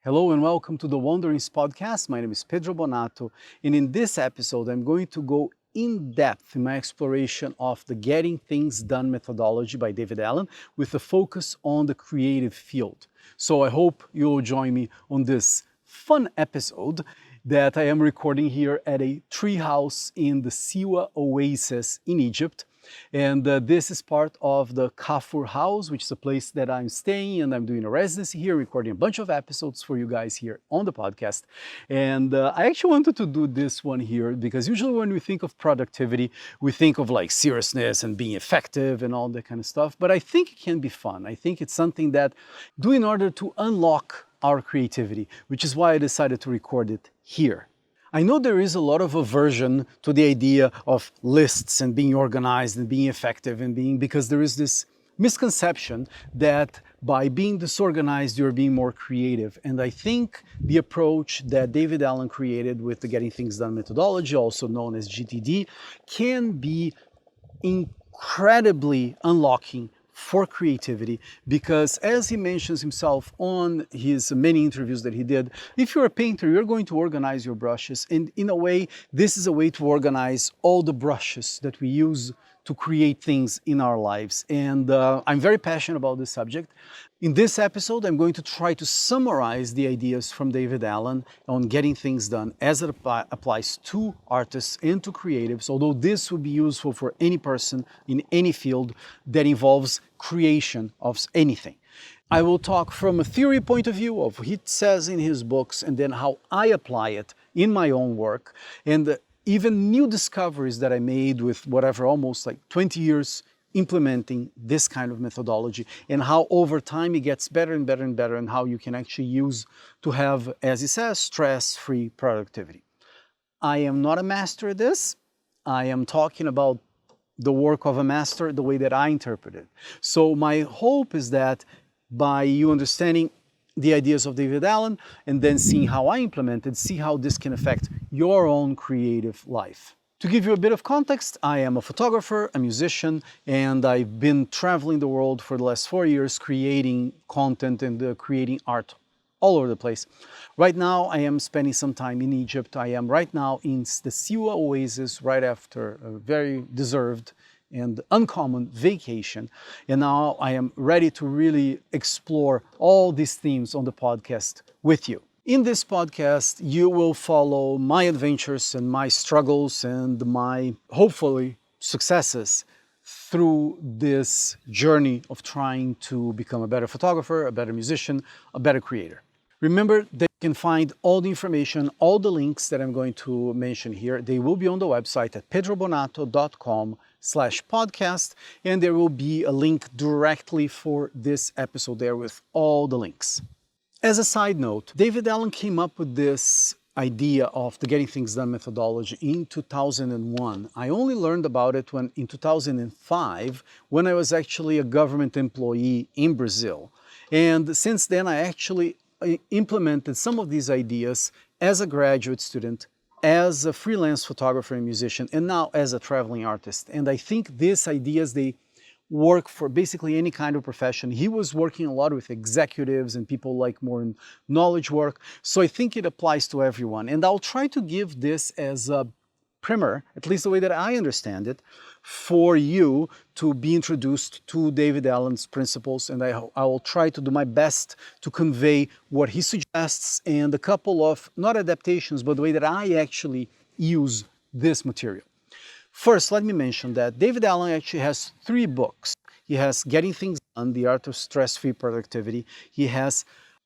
Hello and welcome to the Wanderings podcast. My name is Pedro Bonato, and in this episode, I'm going to go in depth in my exploration of the Getting Things Done methodology by David Allen with a focus on the creative field. So I hope you'll join me on this fun episode that I am recording here at a treehouse in the Siwa Oasis in Egypt. And this is part of the Kafur house, which is a place that I'm staying, and I'm doing a residency here, recording a bunch of episodes for you guys here on the podcast. And I actually wanted to do this one here because usually when we think of productivity, we think of like seriousness and being effective and all that kind of stuff. But I think it can be fun. I think it's something that do in order to unlock our creativity, which is why I decided to record it here. I know there is a lot of aversion to the idea of lists and being organized and being effective and because there is this misconception that by being disorganized, you're being more creative. And I think the approach that David Allen created with the Getting Things Done methodology, also known as GTD, can be incredibly unlocking for creativity, because as he mentions himself on his many interviews that he did, if you're a painter, you're going to organize your brushes, and in a way, this is a way to organize all the brushes that we use to create things in our lives. And I'm very passionate about this subject. In this episode, I'm going to try to summarize the ideas from David Allen on getting things done as it applies to artists and to creatives, although this would be useful for any person in any field that involves creation of anything. I will talk from a theory point of view of what he says in his books and then how I apply it in my own work, and even new discoveries that I made with whatever, almost like 20 years implementing this kind of methodology, and how over time it gets better and better and better, and how you can actually use to have, as he says, stress-free productivity. I am not a master at this. I am talking about the work of a master the way that I interpret it. So my hope is that by you understanding the ideas of David Allen and then seeing how I implement it, see how this can affect your own creative life. To give you a bit of context, I am a photographer, a musician, and I've been traveling the world for the last 4 years creating content and creating art all over the place. Right now, I am spending some time in Egypt. I am right now in the Siwa Oasis right after a very deserved and uncommon vacation. And now I am ready to really explore all these themes on the podcast with you. In this podcast, you will follow my adventures and my struggles and my, hopefully, successes through this journey of trying to become a better photographer, a better musician, a better creator. Remember that you can find all the information, all the links that I'm going to mention here. They will be on the website at pedrobonato.com/podcast, and there will be a link directly for this episode there with all the links. As a side note, David Allen came up with this idea of the Getting Things Done methodology in 2001. I only learned about it in 2005 when I was actually a government employee in Brazil. And since then, I actually implemented some of these ideas as a graduate student, as a freelance photographer and musician, and now as a traveling artist. And I think these ideas, they work for basically any kind of profession. He was working a lot with executives and people like more in knowledge work. So I think it applies to everyone. And I'll try to give this as a primer, at least the way that I understand it, for you to be introduced to David Allen's principles. And I will try to do my best to convey what he suggests and a couple of, not adaptations, but the way that I actually use this material. First, let me mention that David Allen actually has 3 books. He has Getting Things Done, The Art of Stress-Free Productivity. He has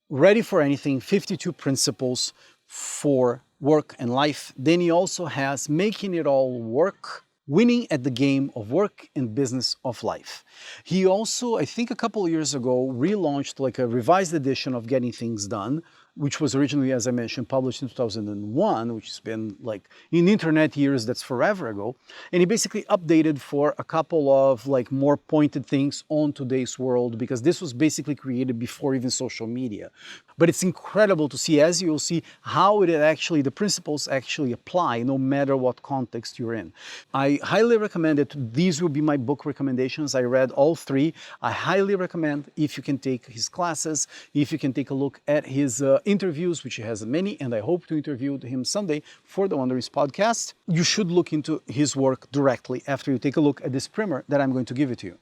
Ready for Anything, 52 Principles for Work and Life. Then he also has Making It All Work, Winning at the Game of Work and Business of Life. He also, I think a couple of years ago, relaunched like a revised edition of Getting Things Done, which was originally, as I mentioned, published in 2001, which has been like in internet years, that's forever ago. And he basically updated for a couple of like more pointed things on today's world, because this was basically created before even social media. But it's incredible to see, as you'll see, how the principles actually apply no matter what context you're in. I highly recommend it. These will be my book recommendations. I read all 3. I highly recommend, if you can take his classes, if you can take a look at his interviews, which he has many, and I hope to interview him someday for the Wonderings podcast. You should look into his work directly after you take a look at this primer that I'm going to give it to you.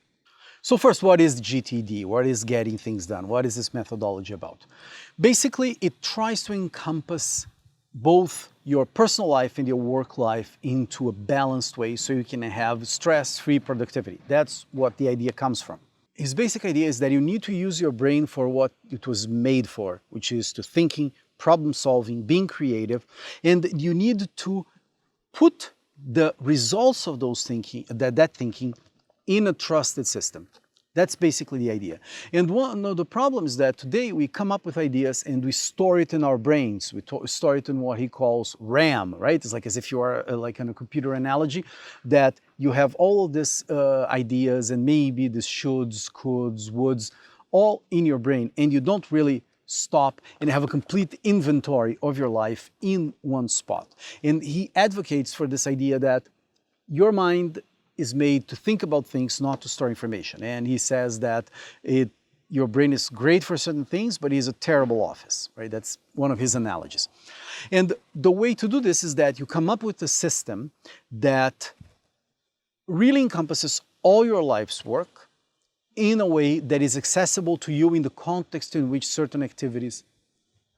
So first, what is GTD? What is getting things done? What is this methodology about? Basically, it tries to encompass both your personal life and your work life into a balanced way so you can have stress-free productivity. That's what the idea comes from. His basic idea is that you need to use your brain for what it was made for, which is to thinking, problem solving, being creative, and you need to put the results of those thinking, that thinking, in a trusted system. That's basically the idea. And one of the problems is that today we come up with ideas and we store it in our brains. We store it in what he calls RAM, right? It's like as if you are like in a computer analogy, that you have all of these ideas and maybe the shoulds, coulds, woulds, all in your brain, and you don't really stop and have a complete inventory of your life in one spot. And he advocates for this idea that your mind is made to think about things, not to store information. And he says that your brain is great for certain things, but it's a terrible office, right? That's one of his analogies. And the way to do this is that you come up with a system that really encompasses all your life's work in a way that is accessible to you in the context in which certain activities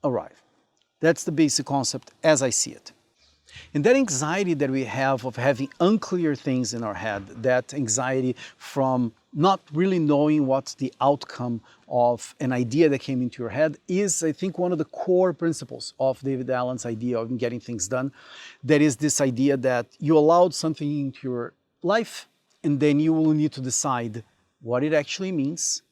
arrive. That's the basic concept as I see it. And that anxiety that we have of having unclear things in our head, that anxiety from not really knowing what's the outcome of an idea that came into your head is, I think, one of the core principles of David Allen's idea of getting things done. That is this idea that you allowed something into your life and then you will need to decide what it actually means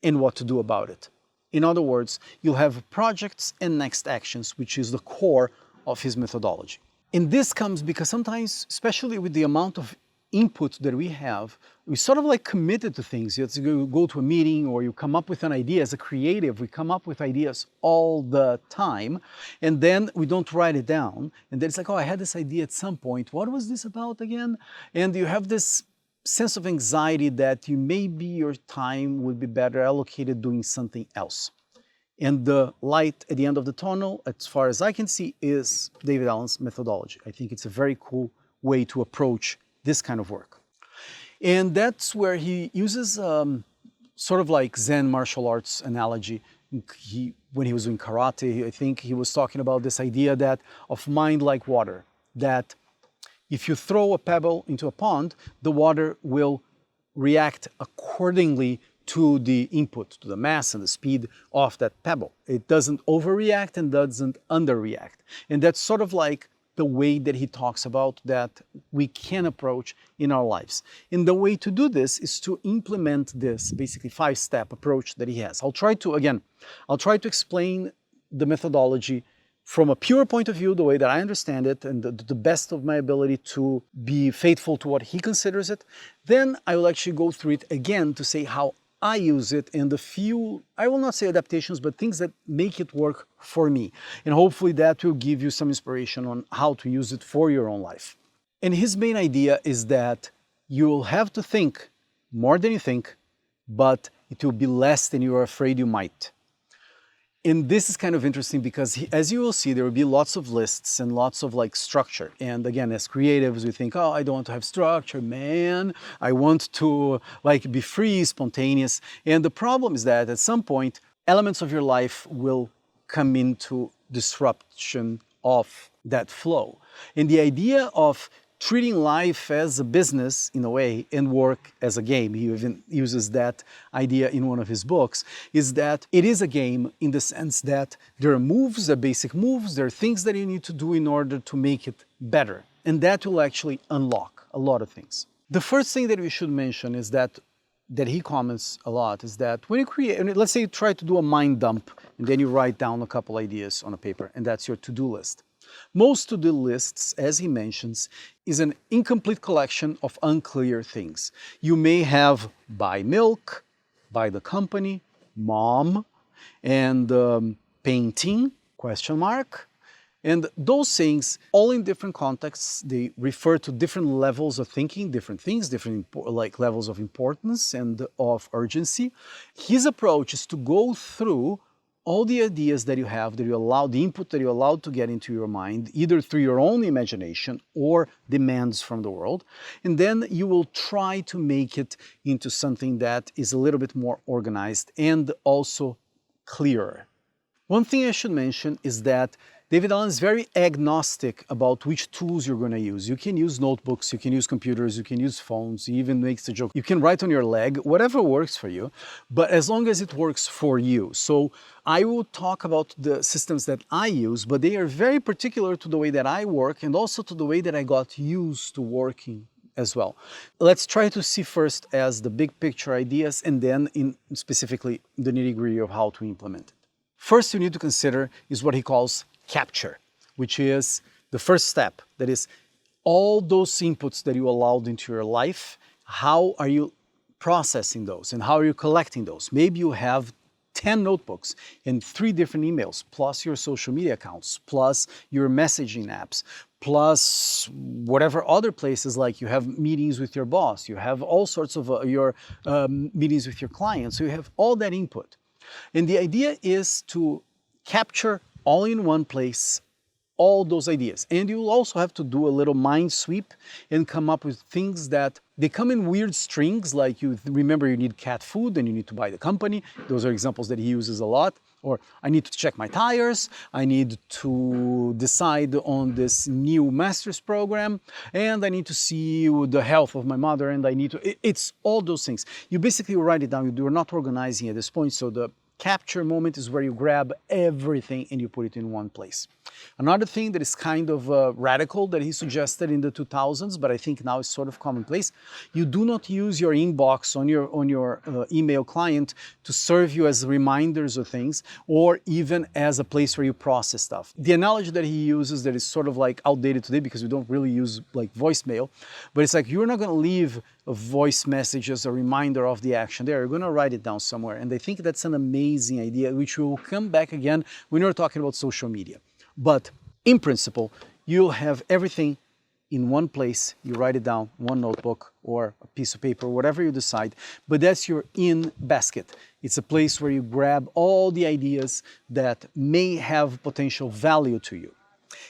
and what to do about it. In other words, you'll have projects and next actions, which is the core of his methodology. And this comes because sometimes, especially with the amount of input that we have, we sort of like committed to things. You have to go to a meeting or you come up with an idea. As a creative, we come up with ideas all the time and then we don't write it down. And then it's like, oh, I had this idea at some point. What was this about again? And you have this sense of anxiety that maybe your time would be better allocated doing something else. And the light at the end of the tunnel, as far as I can see, is David Allen's methodology. I think it's a very cool way to approach this kind of work. And that's where he uses sort of like Zen martial arts analogy. When he was doing karate, I think he was talking about this idea that of mind like water, that if you throw a pebble into a pond, the water will react accordingly to the input, to the mass and the speed of that pebble. It doesn't overreact and doesn't underreact. And that's sort of like the way that he talks about that we can approach in our lives. And the way to do this is to implement this basically 5-step approach that he has. I'll try to explain the methodology from a pure point of view, the way that I understand it, and the best of my ability to be faithful to what he considers it. Then I will actually go through it again to say how I use it and the few, I will not say adaptations, but things that make it work for me. And hopefully that will give you some inspiration on how to use it for your own life. And his main idea is that you will have to think more than you think, but it will be less than you are afraid you might. And this is kind of interesting because as you will see, there will be lots of lists and lots of like structure. And again, as creatives, we think, oh, I don't want to have structure, man. I want to like be free, spontaneous. And the problem is that at some point, elements of your life will come into disruption of that flow. And the idea of treating life as a business in a way and work as a game, he even uses that idea in one of his books, is that it is a game in the sense that there are moves, there are basic moves, there are things that you need to do in order to make it better. And that will actually unlock a lot of things. The first thing that we should mention is that he comments a lot is that when you create, let's say you try to do a mind dump and then you write down a couple ideas on a paper and that's your to-do list. Most to-do lists, as he mentions, is an incomplete collection of unclear things. You may have buy milk, buy the company, mom, and painting, question mark. And those things, all in different contexts, they refer to different levels of thinking, different things, different like levels of importance and of urgency. His approach is to go through all the ideas that you have, that you allow, the input that you allowed to get into your mind, either through your own imagination or demands from the world. And then you will try to make it into something that is a little bit more organized and also clearer. One thing I should mention is that David Allen is very agnostic about which tools you're going to use. You can use notebooks, you can use computers, you can use phones. He even makes the joke, you can write on your leg, whatever works for you, but as long as it works for you. So I will talk about the systems that I use, but they are very particular to the way that I work and also to the way that I got used to working as well. Let's try to see first as the big picture ideas and then in specifically the nitty-gritty of how to implement it. First you need to consider is what he calls capture, which is the first step. That is, all those inputs that you allowed into your life, how are you processing those and how are you collecting those? Maybe you have 10 notebooks and 3 different emails, plus your social media accounts, plus your messaging apps, plus whatever other places, like you have meetings with your boss, you have all sorts of your meetings with your clients, so you have all that input. And the idea is to capture all in one place all those ideas. And you'll also have to do a little mind sweep and come up with things that they come in weird strings, like you remember you need cat food and you need to buy the company. Those are examples that he uses a lot. Or I need to check my tires, I need to decide on this new master's program, and I need to see the health of my mother, and I need to, it's all those things. You basically write it down, you're not organizing at this point, so the capture moment is where you grab everything and you put it in one place. Another thing that is kind of radical that he suggested in the 2000s, but I think now is sort of commonplace, you do not use your inbox on your email client to serve you as reminders of things or even as a place where you process stuff. The analogy that he uses that is sort of like outdated today because we don't really use like voicemail, but it's like you're not going to leave a voice message as a reminder of the action there. You're going to write it down somewhere. And I think that's an amazing idea, which will come back again when we're talking about social media. But in principle, you'll have everything in one place. You write it down, one notebook or a piece of paper, whatever you decide. But that's your in basket. It's a place where you grab all the ideas that may have potential value to you.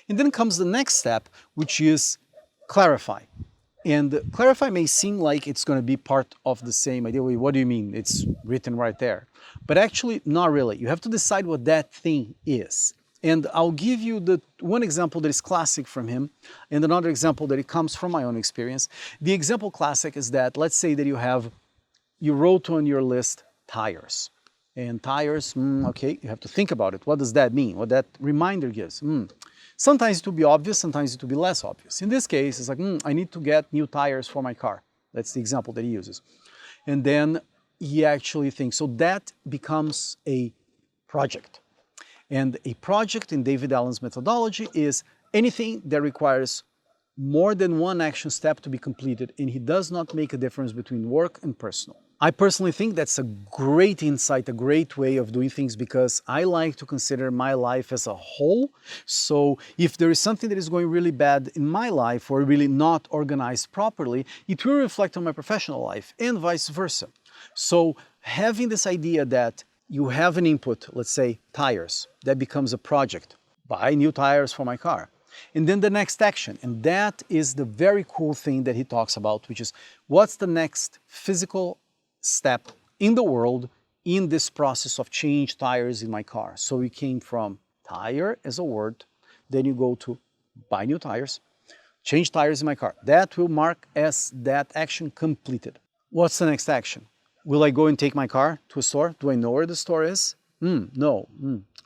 And then comes the next step, which is clarify. And clarify may seem like it's going to be part of the same idea. What do you mean? It's written right there. But actually, not really. You have to decide what that thing is. And I'll give you the one example that is classic from him and another example that it comes from my own experience. The example classic is that, let's say that you wrote on your list tires. And tires, okay, you have to think about it. What does that mean? What that reminder gives? Sometimes it will be obvious, sometimes it will be less obvious. In this case, it's like, I need to get new tires for my car. That's the example that he uses. And then he actually thinks, so that becomes a project. And a project in David Allen's methodology is anything that requires more than one action step to be completed, and he does not make a difference between work and personal. I personally think that's a great insight, a great way of doing things, because I like to consider my life as a whole. So if there is something that is going really bad in my life or really not organized properly, it will reflect on my professional life and vice versa. So having this idea that you have an input, let's say tires, that becomes a project. Buy new tires for my car. And then the next action, and that is the very cool thing that he talks about, which is what's the next physical step in the world in this process of change tires in my car. So we came from tire as a word, then you go to buy new tires, change tires in my car. That will mark as that action completed. What's the next action? Will I go and take my car to a store? Do I know where the store is? No.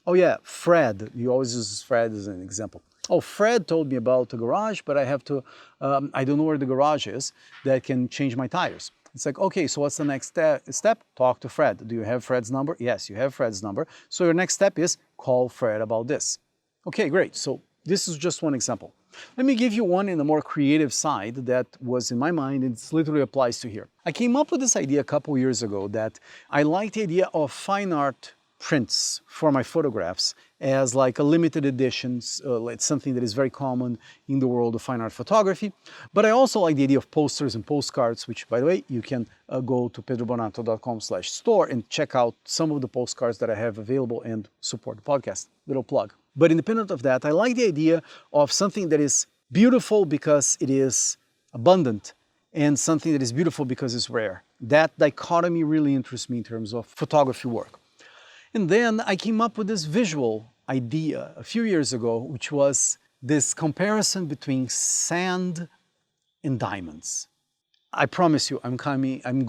Oh yeah, Fred. You always use Fred as an example. Oh, Fred told me about the garage, but I have to, I don't know where the garage is that can change my tires. It's like, okay, so what's the next step? Talk to Fred. Do you have Fred's number? Yes, you have Fred's number. So your next step is call Fred about this. Okay, great. So this is just one example. Let me give you one in the more creative side that was in my mind, and it literally applies to here. I came up with this idea a couple years ago that I like the idea of fine art prints for my photographs as like a limited editions. It's something that is very common in the world of fine art photography. But I also like the idea of posters and postcards, which, by the way, you can go to pedrobonato.com/store and check out some of the postcards that I have available and support the podcast. Little plug. But independent of that, I like the idea of something that is beautiful because it is abundant and something that is beautiful because it's rare. That dichotomy really interests me in terms of photography work. And then I came up with this visual idea a few years ago, which was this comparison between sand and diamonds. I promise you, I'm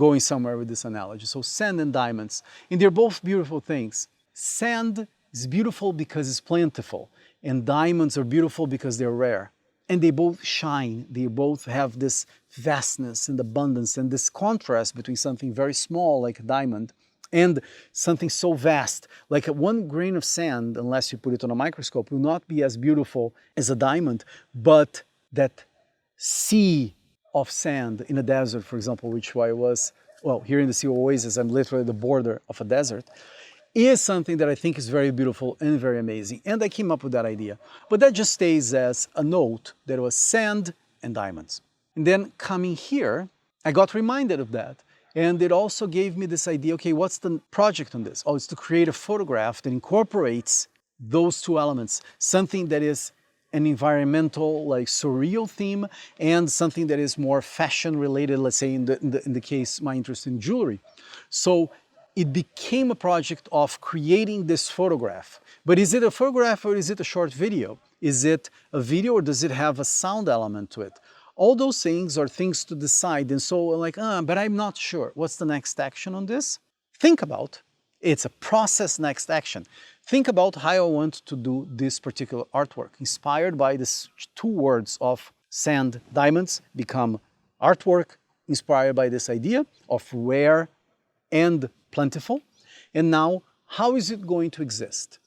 going somewhere with this analogy. So sand and diamonds, and they're both beautiful things. Sand is beautiful because it's plentiful, and diamonds are beautiful because they're rare. And they both shine, they both have this vastness and abundance and this contrast between something very small like a diamond and something so vast, like one grain of sand, unless you put it on a microscope, will not be as beautiful as a diamond, but that sea of sand in a desert, for example, which I was, well, here in the Sea Oasis, I'm literally at the border of a desert, is something that I think is very beautiful and very amazing. And I came up with that idea. But that just stays as a note that was sand and diamonds. And then coming here, I got reminded of that. And it also gave me this idea, okay, what's the project on this? Oh, it's to create a photograph that incorporates those two elements, something that is an environmental, like surreal theme, and something that is more fashion related, let's say in the case, my interest in jewelry. So it became a project of creating this photograph. But is it a photograph or is it a short video? Is it a video or does it have a sound element to it? All those things are things to decide. And so I'm like, but I'm not sure. What's the next action on this? Think about, it's a process next action. Think about how I want to do this particular artwork, inspired by these two words of sand, diamonds, become artwork, inspired by this idea of rare and plentiful. And now, how is it going to exist?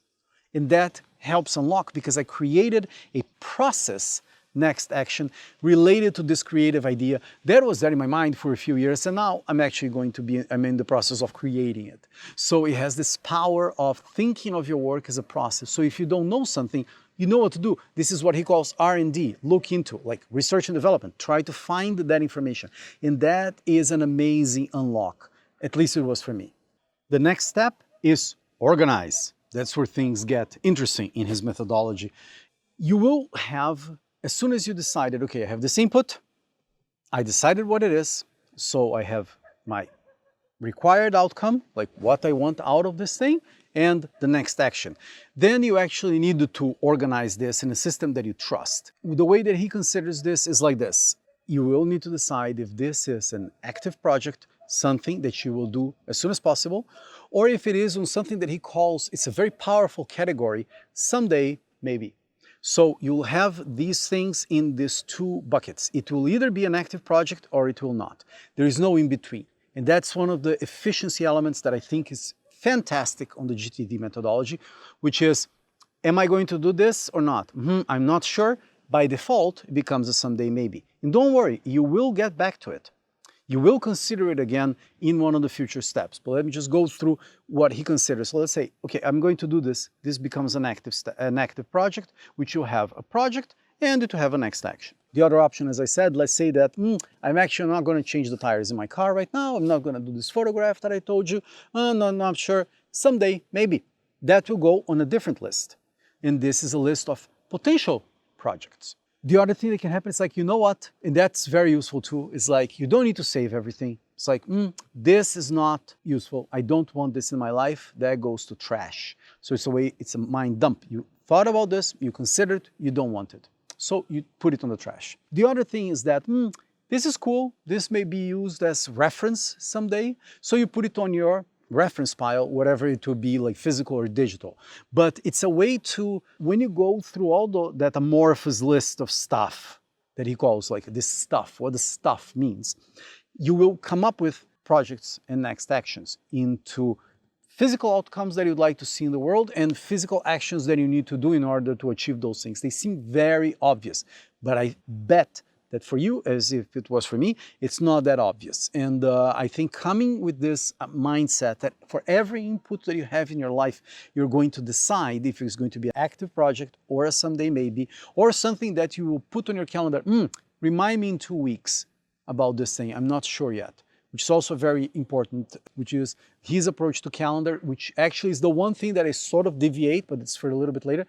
And that helps unlock, because I created a process next action related to this creative idea that was there in my mind for a few years, and now I'm in the process of creating it. So it has this power of thinking of your work as a process. So if you don't know something, you know what to do. This is what he calls R&D, look into, like research and development, try to find that information. And that is an amazing unlock, at least it was for me. The next step is organize. That's where things get interesting in his methodology. You will have, as soon as you decided, okay, I have this input, I decided what it is, so I have my required outcome, like what I want out of this thing, and the next action. Then you actually need to organize this in a system that you trust. The way that he considers this is like this. You will need to decide if this is an active project, something that you will do as soon as possible, or if it is on something that he calls, it's a very powerful category, someday, maybe. So you'll have these things in these two buckets. It will either be an active project or it will not. There is no in between. And that's one of the efficiency elements that I think is fantastic on the GTD methodology, which is, am I going to do this or not? I'm not sure. By default, it becomes a someday maybe. And don't worry, you will get back to it. You will consider it again in one of the future steps. But let me just go through what he considers. So let's say, okay, I'm going to do this. This becomes an active project, which will have a project and it will have a next action. The other option, as I said, let's say that I'm actually not going to change the tires in my car right now. I'm not going to do this photograph that I told you. No, not sure. Someday, maybe. That will go on a different list. And this is a list of potential projects. The other thing that can happen is like, you know what, and that's very useful too, is like, you don't need to save everything. It's like, this is not useful. I don't want this in my life. That goes to trash. So it's a mind dump. You thought about this, you considered, you don't want it. So you put it on the trash. The other thing is that, this is cool. This may be used as reference someday. So you put it on your reference pile, whatever it will be, like physical or digital. But it's a way to, when you go through all that amorphous list of stuff that he calls like this stuff, what the stuff means, you will come up with projects and next actions into physical outcomes that you'd like to see in the world and physical actions that you need to do in order to achieve those things. They seem very obvious, but I bet that for you, as if it was for me, it's not that obvious. And I think coming with this mindset that for every input that you have in your life, you're going to decide if it's going to be an active project or a someday maybe, or something that you will put on your calendar, remind me in 2 weeks about this thing, I'm not sure yet, which is also very important, which is his approach to calendar, which actually is the one thing that I sort of deviate, but it's for a little bit later.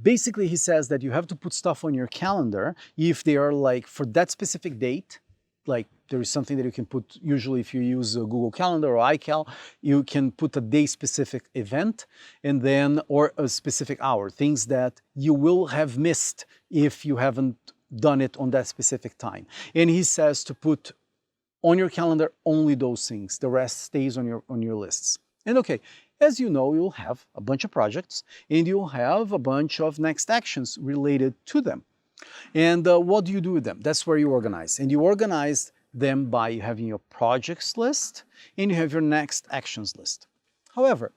Basically, he says that you have to put stuff on your calendar if they are like for that specific date. Like there is something that you can put, usually if you use Google Calendar or iCal, you can put a day specific event and then, or a specific hour, things that you will have missed if you haven't done it on that specific time. And he says to put on your calendar only those things, the rest stays on your lists. And okay, as you know, you'll have a bunch of projects and you'll have a bunch of next actions related to them. And what do you do with them? That's where you organize. And you organize them by having your projects list and you have your next actions list. However,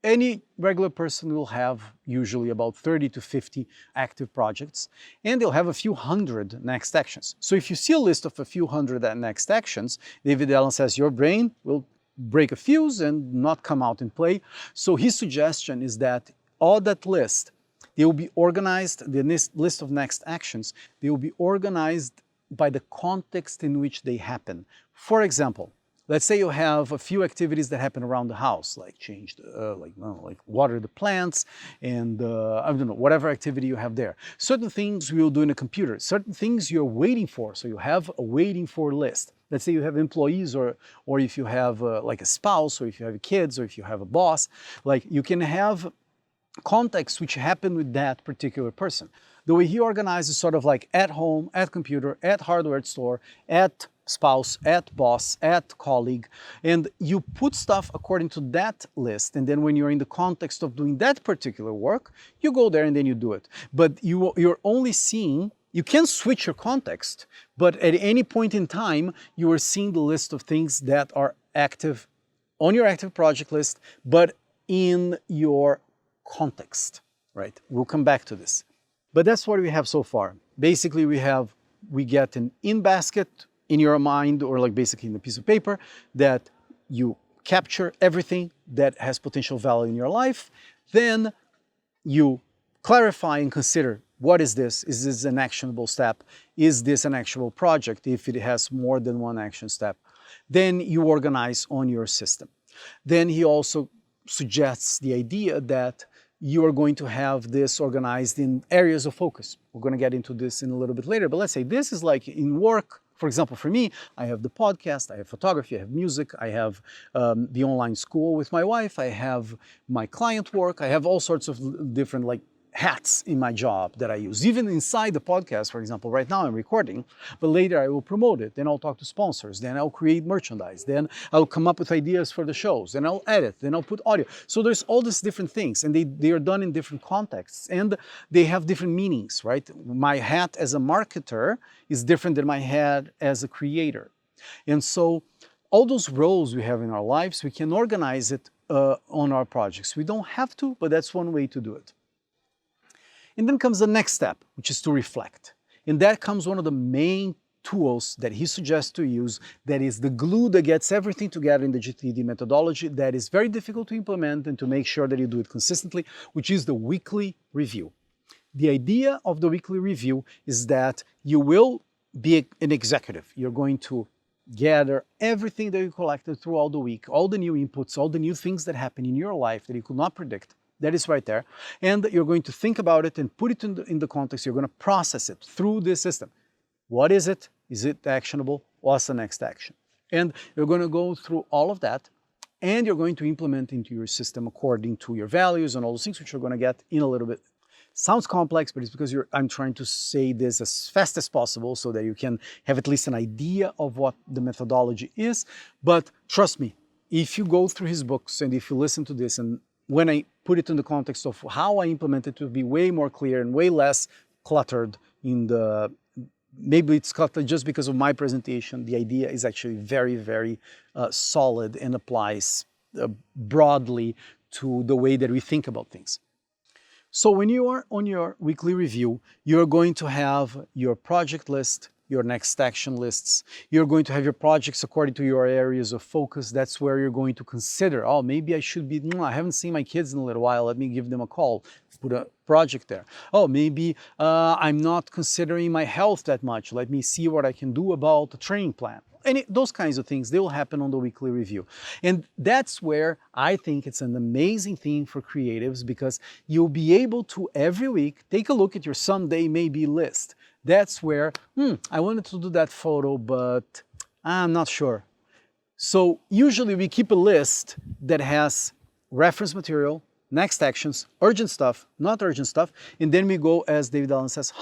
any regular person will have usually about 30 to 50 active projects, and they'll have a few hundred next actions. So if you see a list of a few hundred next actions, David Allen says your brain will break a fuse and not come out and play. So his suggestion is that all that list, they will be organized, the list of next actions, they will be organized by the context in which they happen. For example, let's say you have a few activities that happen around the house, like like water the plants and I don't know, whatever activity you have there. Certain things we will do in a computer, certain things you're waiting for. So you have a waiting for list. Let's say you have employees or if you have like a spouse or if you have kids or if you have a boss, like you can have contexts which happen with that particular person. The way he organizes sort of like at home, at computer, at hardware store, at spouse, at boss, at colleague, and you put stuff according to that list, and then when you're in the context of doing that particular work, you go there and then you do it. But you're only seeing, you can switch your context, but at any point in time, you are seeing the list of things that are active on your active project list, but in your context, right? We'll come back to this. But that's what we have so far. Basically, we get an in basket in your mind, or like basically in a piece of paper, that you capture everything that has potential value in your life. Then you clarify and consider, what is this? Is this an actionable step? Is this an actual project if it has more than one action step? Then you organize on your system. Then he also suggests the idea that you are going to have this organized in areas of focus. We're going to get into this in a little bit later, but let's say this is like in work. For example, for me, I have the podcast, I have photography, I have music, I have the online school with my wife, I have my client work, I have all sorts of different like hats in my job that I use. Even inside the podcast, for example, right now I'm recording, but later I will promote it, then I'll talk to sponsors, then I'll create merchandise, then I'll come up with ideas for the shows, then I'll edit, then I'll put audio. So there's all these different things, and they are done in different contexts, and they have different meanings, right? My hat as a marketer is different than my hat as a creator. And so all those roles we have in our lives, we can organize it on our projects. We don't have to, but that's one way to do it. And then comes the next step, which is to reflect. And that comes one of the main tools that he suggests to use, that is the glue that gets everything together in the GTD methodology, that is very difficult to implement and to make sure that you do it consistently, which is the weekly review. The idea of the weekly review is that you will be an executive. You're going to gather everything that you collected throughout the week, all the new inputs, all the new things that happen in your life that you could not predict. That is right there. And you're going to think about it and put it in the context. You're going to process it through this system. What is it? Is it actionable? What's the next action? And you're going to go through all of that, and you're going to implement into your system according to your values and all those things, which you're going to get in a little bit. Sounds complex, but it's because I'm trying to say this as fast as possible so that you can have at least an idea of what the methodology is. But trust me, if you go through his books and if you listen to this, and when I put it in the context of how I implement it, to be way more clear and way less cluttered in the, maybe it's cluttered just because of my presentation. The idea is actually very, very solid and applies broadly to the way that we think about things. So when you are on your weekly review, you're going to have your project list your next action lists. You're going to have your projects according to your areas of focus. That's where you're going to consider, oh, maybe I should be, I haven't seen my kids in a little while, let me give them a call, put a project there. Oh, maybe I'm not considering my health that much, let me see what I can do about the training plan. And those kinds of things, they will happen on the weekly review. And that's where I think it's an amazing thing for creatives, because you'll be able to every week take a look at your someday maybe list. That's where, I wanted to do that photo, but I'm not sure. So usually we keep a list that has reference material, next actions, urgent stuff, not urgent stuff, and then we go, as David Allen says,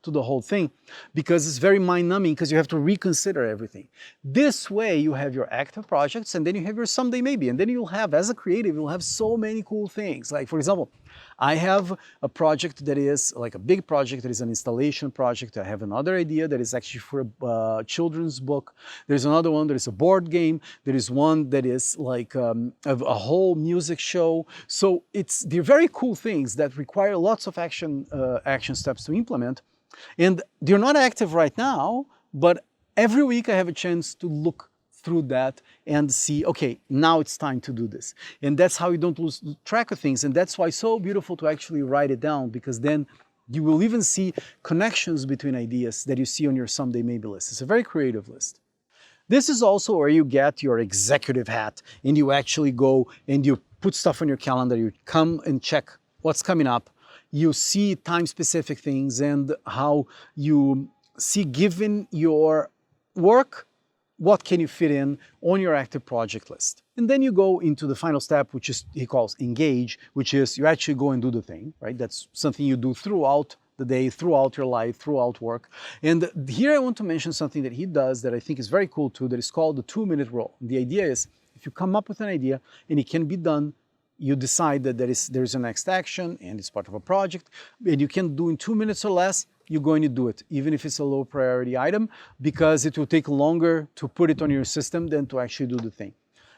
to the whole thing, because it's very mind-numbing, because you have to reconsider everything. This way you have your active projects, and then you have your someday maybe, and then you'll have, as a creative, you'll have so many cool things. Like, for example, I have a project that is like a big project, that is an installation project. I have another idea that is actually for a children's book. There's another one that is a board game. There is one that is like a whole music show. So they're very cool things that require lots of action steps to implement. And they're not active right now, but every week I have a chance to look through that and see, okay, now it's time to do this. And that's how you don't lose track of things. And that's why it's so beautiful to actually write it down, because then you will even see connections between ideas that you see on your someday maybe list. It's a very creative list. This is also where you get your executive hat, and you actually go and you put stuff on your calendar. You come and check what's coming up. You see time-specific things and how you see, given your work, what can you fit in on your active project list. And then you go into the final step, which is, he calls engage, which is you actually go and do the thing, right? That's something you do throughout the day, throughout your life, throughout work. And here I want to mention something that he does that I think is very cool too, that is called the 2-minute rule. The idea is, if you come up with an idea and it can be done, you decide that there's a next action and it's part of a project, and you can do in 2 minutes or less, you're going to do it, even if it's a low priority item, because it will take longer to put it on your system than to actually do the thing.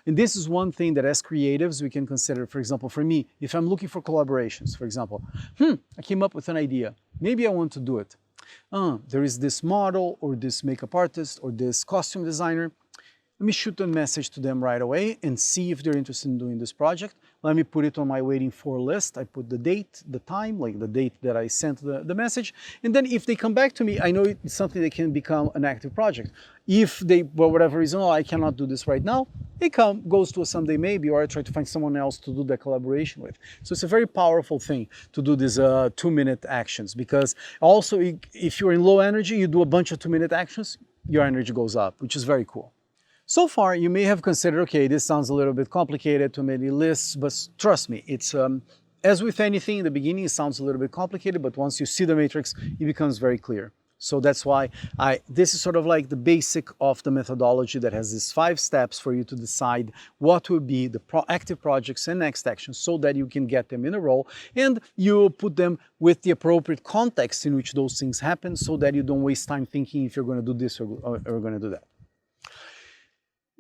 And this is one thing that as creatives we can consider. For example, for me, if I'm looking for collaborations, for example, I came up with an idea, maybe I want to do it. There is this model or this makeup artist or this costume designer. Let me shoot a message to them right away and see if they're interested in doing this project. Let me put it on my waiting for list. I put the date, the time, like the date that I sent the message. And then if they come back to me, I know it's something that can become an active project. If they, for whatever reason, oh, I cannot do this right now, it goes to a someday maybe, or I try to find someone else to do that collaboration with. So it's a very powerful thing to do these 2-minute actions, because also if you're in low energy, you do a bunch of 2-minute actions, your energy goes up, which is very cool. So far, you may have considered, okay, this sounds a little bit complicated, too many lists, but trust me, it's as with anything in the beginning, it sounds a little bit complicated, but once you see the matrix, it becomes very clear. So that's why this is sort of like the basic of the methodology that has these 5 steps for you to decide what will be the active projects and next actions, so that you can get them in a row, and you put them with the appropriate context in which those things happen, so that you don't waste time thinking if you're going to do this or going to do that.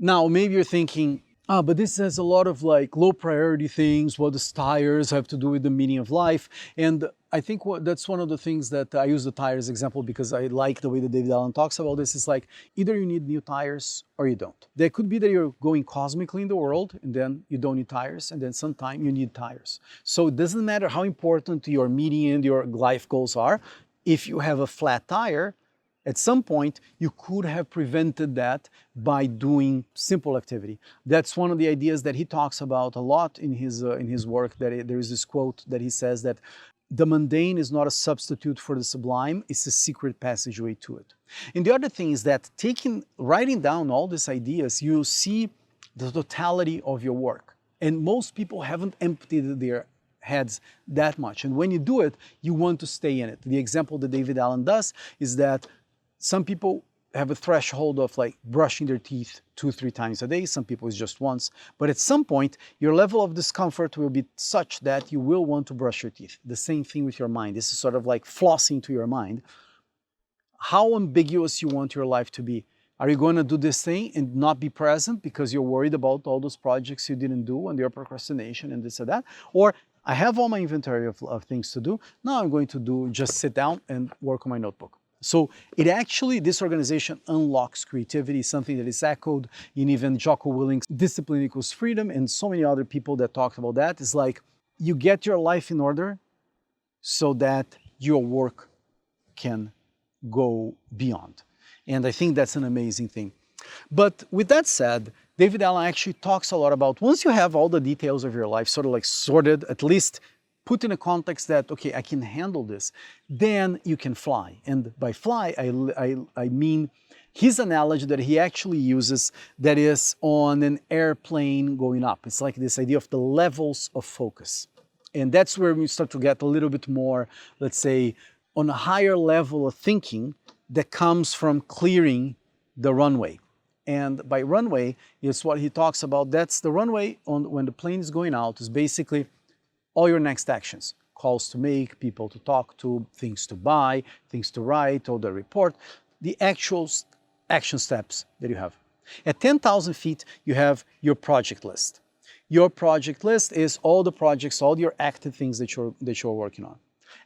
Now, maybe you're thinking, but this has a lot of like low priority things. What does tires have to do with the meaning of life? And I think that's one of the things that I use the tires example, because I like the way that David Allen talks about this. It's like, either you need new tires or you don't. There could be that you're going cosmically in the world and then you don't need tires, and then sometime you need tires. So it doesn't matter how important your meaning and your life goals are. If you have a flat tire, at some point, you could have prevented that by doing simple activity. That's one of the ideas that he talks about a lot in his work. That there is this quote that he says that the mundane is not a substitute for the sublime, it's a secret passageway to it. And the other thing is that writing down all these ideas, you see the totality of your work. And most people haven't emptied their heads that much. And when you do it, you want to stay in it. The example that David Allen does is that some people have a threshold of like brushing their teeth 2-3 times a day. Some people it's just once. But at some point, your level of discomfort will be such that you will want to brush your teeth. The same thing with your mind. This is sort of like flossing to your mind. How ambiguous you want your life to be. Are you going to do this thing and not be present because you're worried about all those projects you didn't do and your procrastination and this or that? Or I have all my inventory of things to do. Now I'm going to just sit down and work on my notebook. So it actually, this organization unlocks creativity, something that is echoed in even Jocko Willink's Discipline Equals Freedom and so many other people that talked about that. It's like you get your life in order so that your work can go beyond. And I think that's an amazing thing. But with that said, David Allen actually talks a lot about once you have all the details of your life sort of like sorted, at least put in a context that, okay, I can handle this, then you can fly. And by fly, I mean his analogy that he actually uses that is on an airplane going up. It's like this idea of the levels of focus. And that's where we start to get a little bit more, let's say, on a higher level of thinking that comes from clearing the runway. And by runway is what he talks about. That's the runway on when the plane is going out is basically all your next actions. Calls to make, people to talk to, things to buy, things to write, or the report, the actual action steps that you have. At 10,000 feet, you have your project list. Your project list is all the projects, all your active things that you're working on.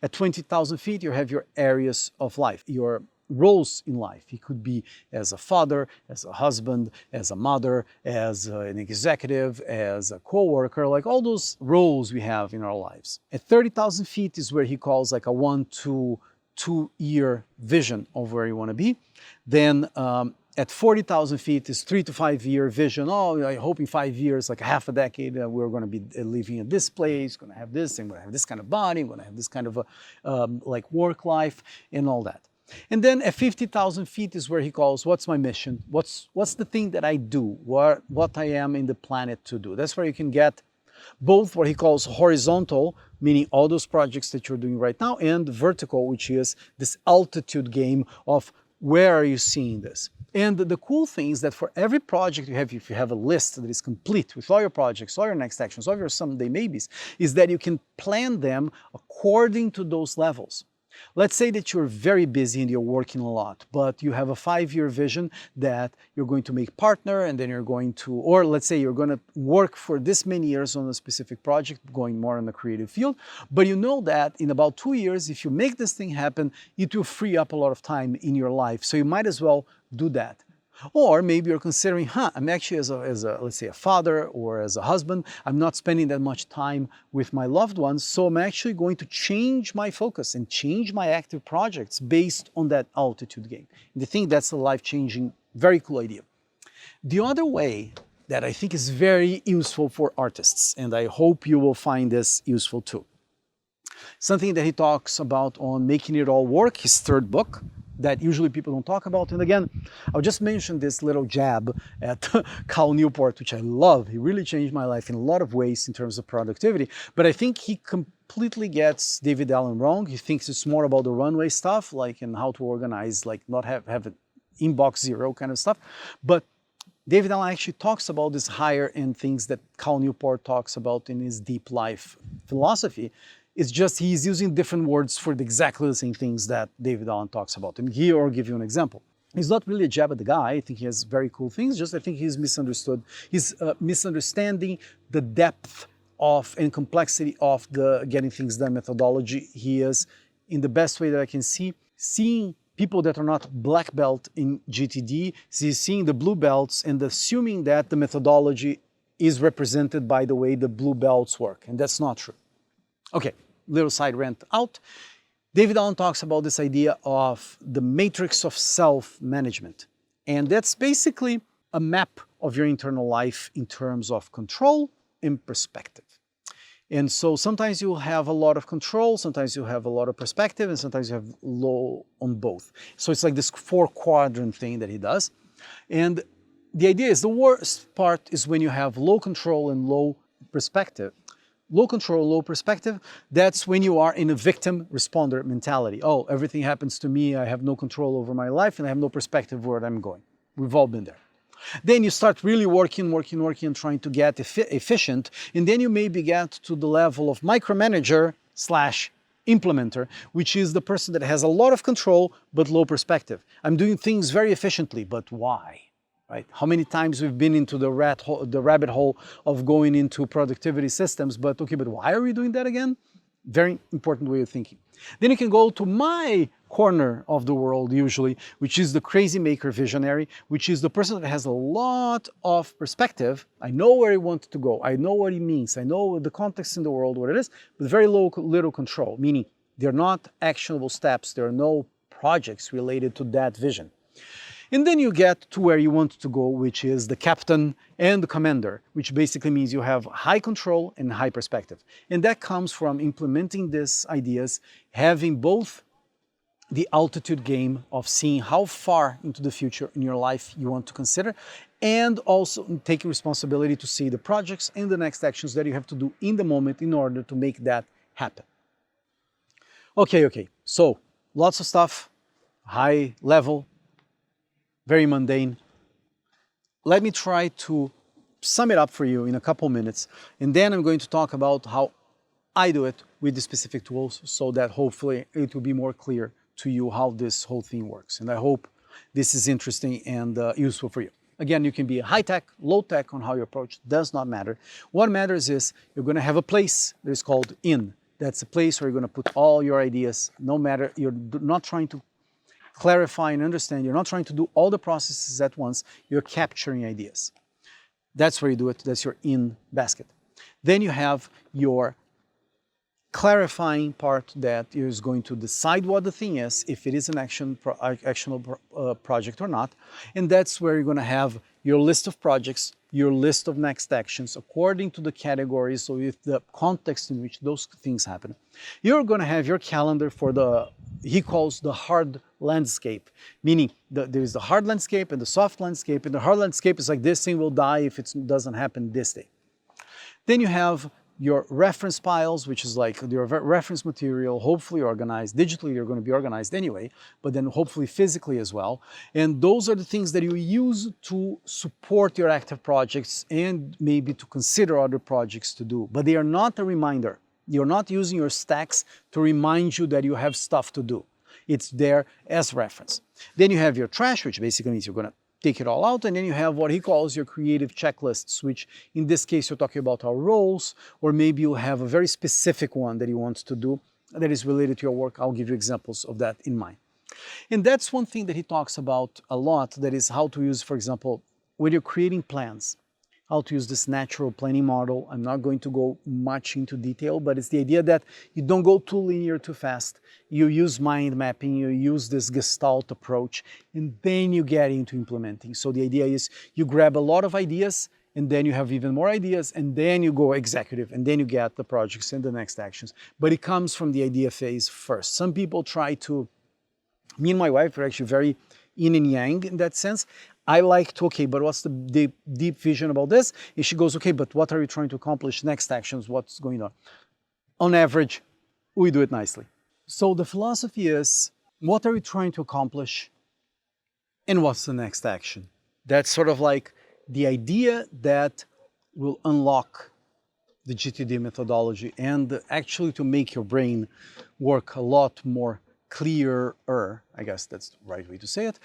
At 20,000 feet, you have your areas of life, your roles in life. It could be as a father, as a husband, as a mother, as an executive, as a co-worker, like all those roles we have in our lives. At 30,000 feet is where he calls like a 1 to 2 year vision of where you want to be. Then at 40,000 feet is 3 to 5 year vision. Oh, I hope in 5 years, like half a decade, we're going to be living in this place, going to have this, and going to have this kind of body, going to have this kind of like work life and all that. And then at 50,000 feet is where he calls, what's my mission? What's the thing that I do? What I am in the planet to do? That's where you can get both what he calls horizontal, meaning all those projects that you're doing right now, and vertical, which is this altitude game of where are you seeing this? And the cool thing is that for every project you have, if you have a list that is complete with all your projects, all your next actions, all your someday maybes, is that you can plan them according to those levels. Let's say that you're very busy and you're working a lot, but you have a 5-year vision that you're going to make partner and then you're going to, or let's say you're going to work for this many years on a specific project, going more in the creative field, but you know that in about 2 years, if you make this thing happen, it will free up a lot of time in your life. So you might as well do that. Or maybe you're considering, I'm actually as a, let's say a father or as a husband, I'm not spending that much time with my loved ones, so I'm actually going to change my focus and change my active projects based on that altitude game. And I think that's a life-changing, very cool idea. The other way that I think is very useful for artists, and I hope you will find this useful too. Something that he talks about on Making It All Work, his third book, that usually people don't talk about. And again, I'll just mention this little jab at Cal Newport, which I love. He really changed my life in a lot of ways in terms of productivity. But I think he completely gets David Allen wrong. He thinks it's more about the runway stuff, like in how to organize, like not have an inbox zero kind of stuff. But David Allen actually talks about these higher end things that Cal Newport talks about in his deep life philosophy. It's just he's using different words for exactly the same things that David Allen talks about. And here, I'll give you an example. He's not really a jab at the guy. I think he has very cool things. Just I think he's misunderstood. He's misunderstanding the depth of and complexity of the getting things done methodology. He is, in the best way that I can see, seeing people that are not black belt in GTD, he's seeing the blue belts and assuming that the methodology is represented by the way the blue belts work. And that's not true. Okay. Little side rant out. David Allen talks about this idea of the matrix of self-management. And that's basically a map of your internal life in terms of control and perspective. And so sometimes you'll have a lot of control, sometimes you'll have a lot of perspective, and sometimes you have low on both. So it's like this 4-quadrant thing that he does. And the idea is the worst part is when you have low control and low perspective. Low control, low perspective, that's when you are in a victim responder mentality. Oh, everything happens to me, I have no control over my life, and I have no perspective where I'm going. We've all been there. Then you start really working, and trying to get efficient, and then you maybe get to the level of micromanager / implementer, which is the person that has a lot of control but low perspective. I'm doing things very efficiently, but why? Right? How many times we've been into the rabbit hole of going into productivity systems, but okay, but why are we doing that again? Very important way of thinking. Then you can go to my corner of the world usually, which is the crazy maker visionary, which is the person that has a lot of perspective. I know where he wants to go. I know what he means. I know the context in the world, what it is, but very little control, meaning they're not actionable steps. There are no projects related to that vision. And then you get to where you want to go, which is the captain and the commander, which basically means you have high control and high perspective. And that comes from implementing these ideas, having both the altitude game of seeing how far into the future in your life you want to consider, and also taking responsibility to see the projects and the next actions that you have to do in the moment in order to make that happen. Okay, so lots of stuff, high level, very mundane. Let me try to sum it up for you in a couple minutes, and then I'm going to talk about how I do it with the specific tools so that hopefully it will be more clear to you how this whole thing works. And I hope this is interesting and useful for you. Again, you can be high tech, low tech on how you approach, does not matter. What matters is you're going to have a place that is called in. That's a place where you're going to put all your ideas, no matter, you're not trying to clarify and understand. You're not trying to do all the processes at once. You're capturing ideas. That's where you do it. That's your in basket. Then you have your clarifying part that is going to decide what the thing is, if it is an actionable project or not. And that's where you're going to have your list of projects, your list of next actions according to the categories, so with the context in which those things happen. You're going to have your calendar for he calls the hard landscape, meaning there is the hard landscape and the soft landscape, and the hard landscape is like this thing will die if it doesn't happen this day. Then you have your reference piles, which is like your reference material, hopefully organized. Digitally, you're going to be organized anyway, but then hopefully physically as well. And those are the things that you use to support your active projects and maybe to consider other projects to do. But they are not a reminder. You're not using your stacks to remind you that you have stuff to do. It's there as reference. Then you have your trash, which basically means you're going to take it all out, and then you have what he calls your creative checklists, which in this case you're talking about our roles, or maybe you'll have a very specific one that he wants to do that is related to your work. I'll give you examples of that in mind. And that's one thing that he talks about a lot, that is how to use, for example, when you're creating plans, how to use this natural planning model. I'm not going to go much into detail, but it's the idea that you don't go too linear too fast. You use mind mapping, you use this Gestalt approach, and then you get into implementing. So the idea is you grab a lot of ideas, and then you have even more ideas, and then you go executive, and then you get the projects and the next actions. But it comes from the idea phase first. Some people try to, me and my wife are actually very yin and yang in that sense. I like to, okay, but what's the deep vision about this? And she goes, okay, but what are you trying to accomplish? Next actions, what's going on? On average, we do it nicely. So the philosophy is, what are we trying to accomplish? And what's the next action? That's sort of like the idea that will unlock the GTD methodology and actually to make your brain work a lot more clearer, I guess that's the right way to say it,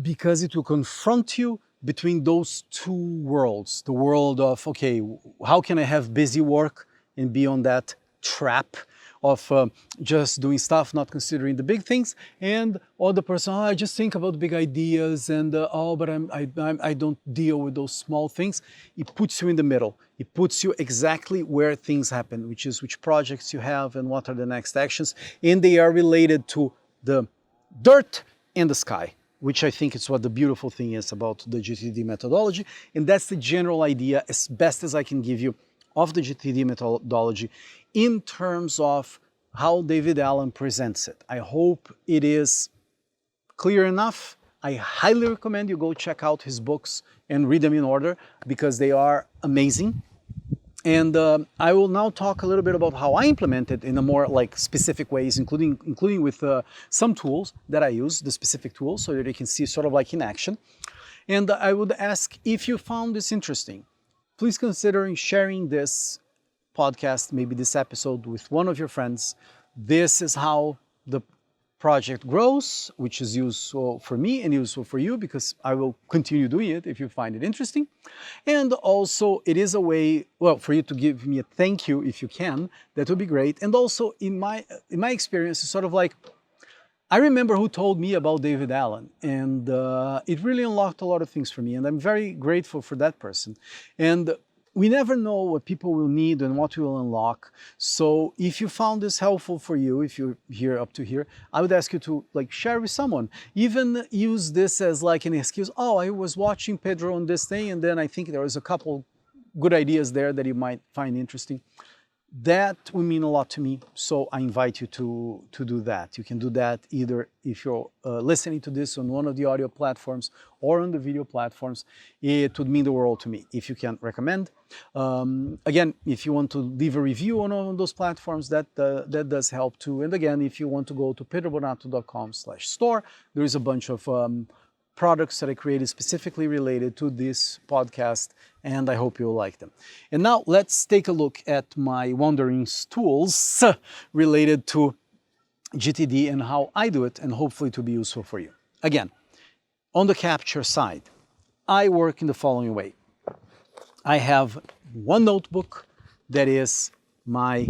because it will confront you between those two worlds. The world of, okay, how can I have busy work and be on that trap of just doing stuff, not considering the big things, and other person, I just think about big ideas, and but I don't deal with those small things. It puts you in the middle. It puts you exactly where things happen, which is which projects you have and what are the next actions, and they are related to the dirt and the sky, which I think is what the beautiful thing is about the GTD methodology. And that's the general idea, as best as I can give you, of the GTD methodology in terms of how David Allen presents it. I hope it is clear enough. I highly recommend you go check out his books and read them in order, because they are amazing. And I will now talk a little bit about how I implement it in a more like specific ways, including with some tools that I use, the specific tools, so that you can see sort of like in action. And I would ask, if you found this interesting, please consider sharing this podcast, maybe this episode, with one of your friends. This is how the project grows, which is useful for me and useful for you because I will continue doing it if you find it interesting. And also it is a way, well, for you to give me a thank you if you can, that would be great. And also in my experience, it's sort of like, I remember who told me about David Allen, and it really unlocked a lot of things for me, and I'm very grateful for that person. And we never know what people will need and what will unlock. So if you found this helpful for you, if you're here up to here, I would ask you to like share with someone. Even use this as like an excuse. Oh, I was watching Pedro on this thing, and then I think there was a couple good ideas there that you might find interesting. That will mean a lot to me, so I invite you to do that. You can do that either if you're listening to this on one of the audio platforms or on the video platforms. It would mean the world to me if you can recommend. Again, if you want to leave a review on all of those platforms, that does help too. And again, if you want to go to pedrobonato.com/store, there is a bunch of products that I created specifically related to this podcast, and I hope you'll like them. And now let's take a look at my Wanderings tools related to GTD and how I do it, and hopefully to be useful for you. Again, on the capture side, I work in the following way. I have one notebook that is my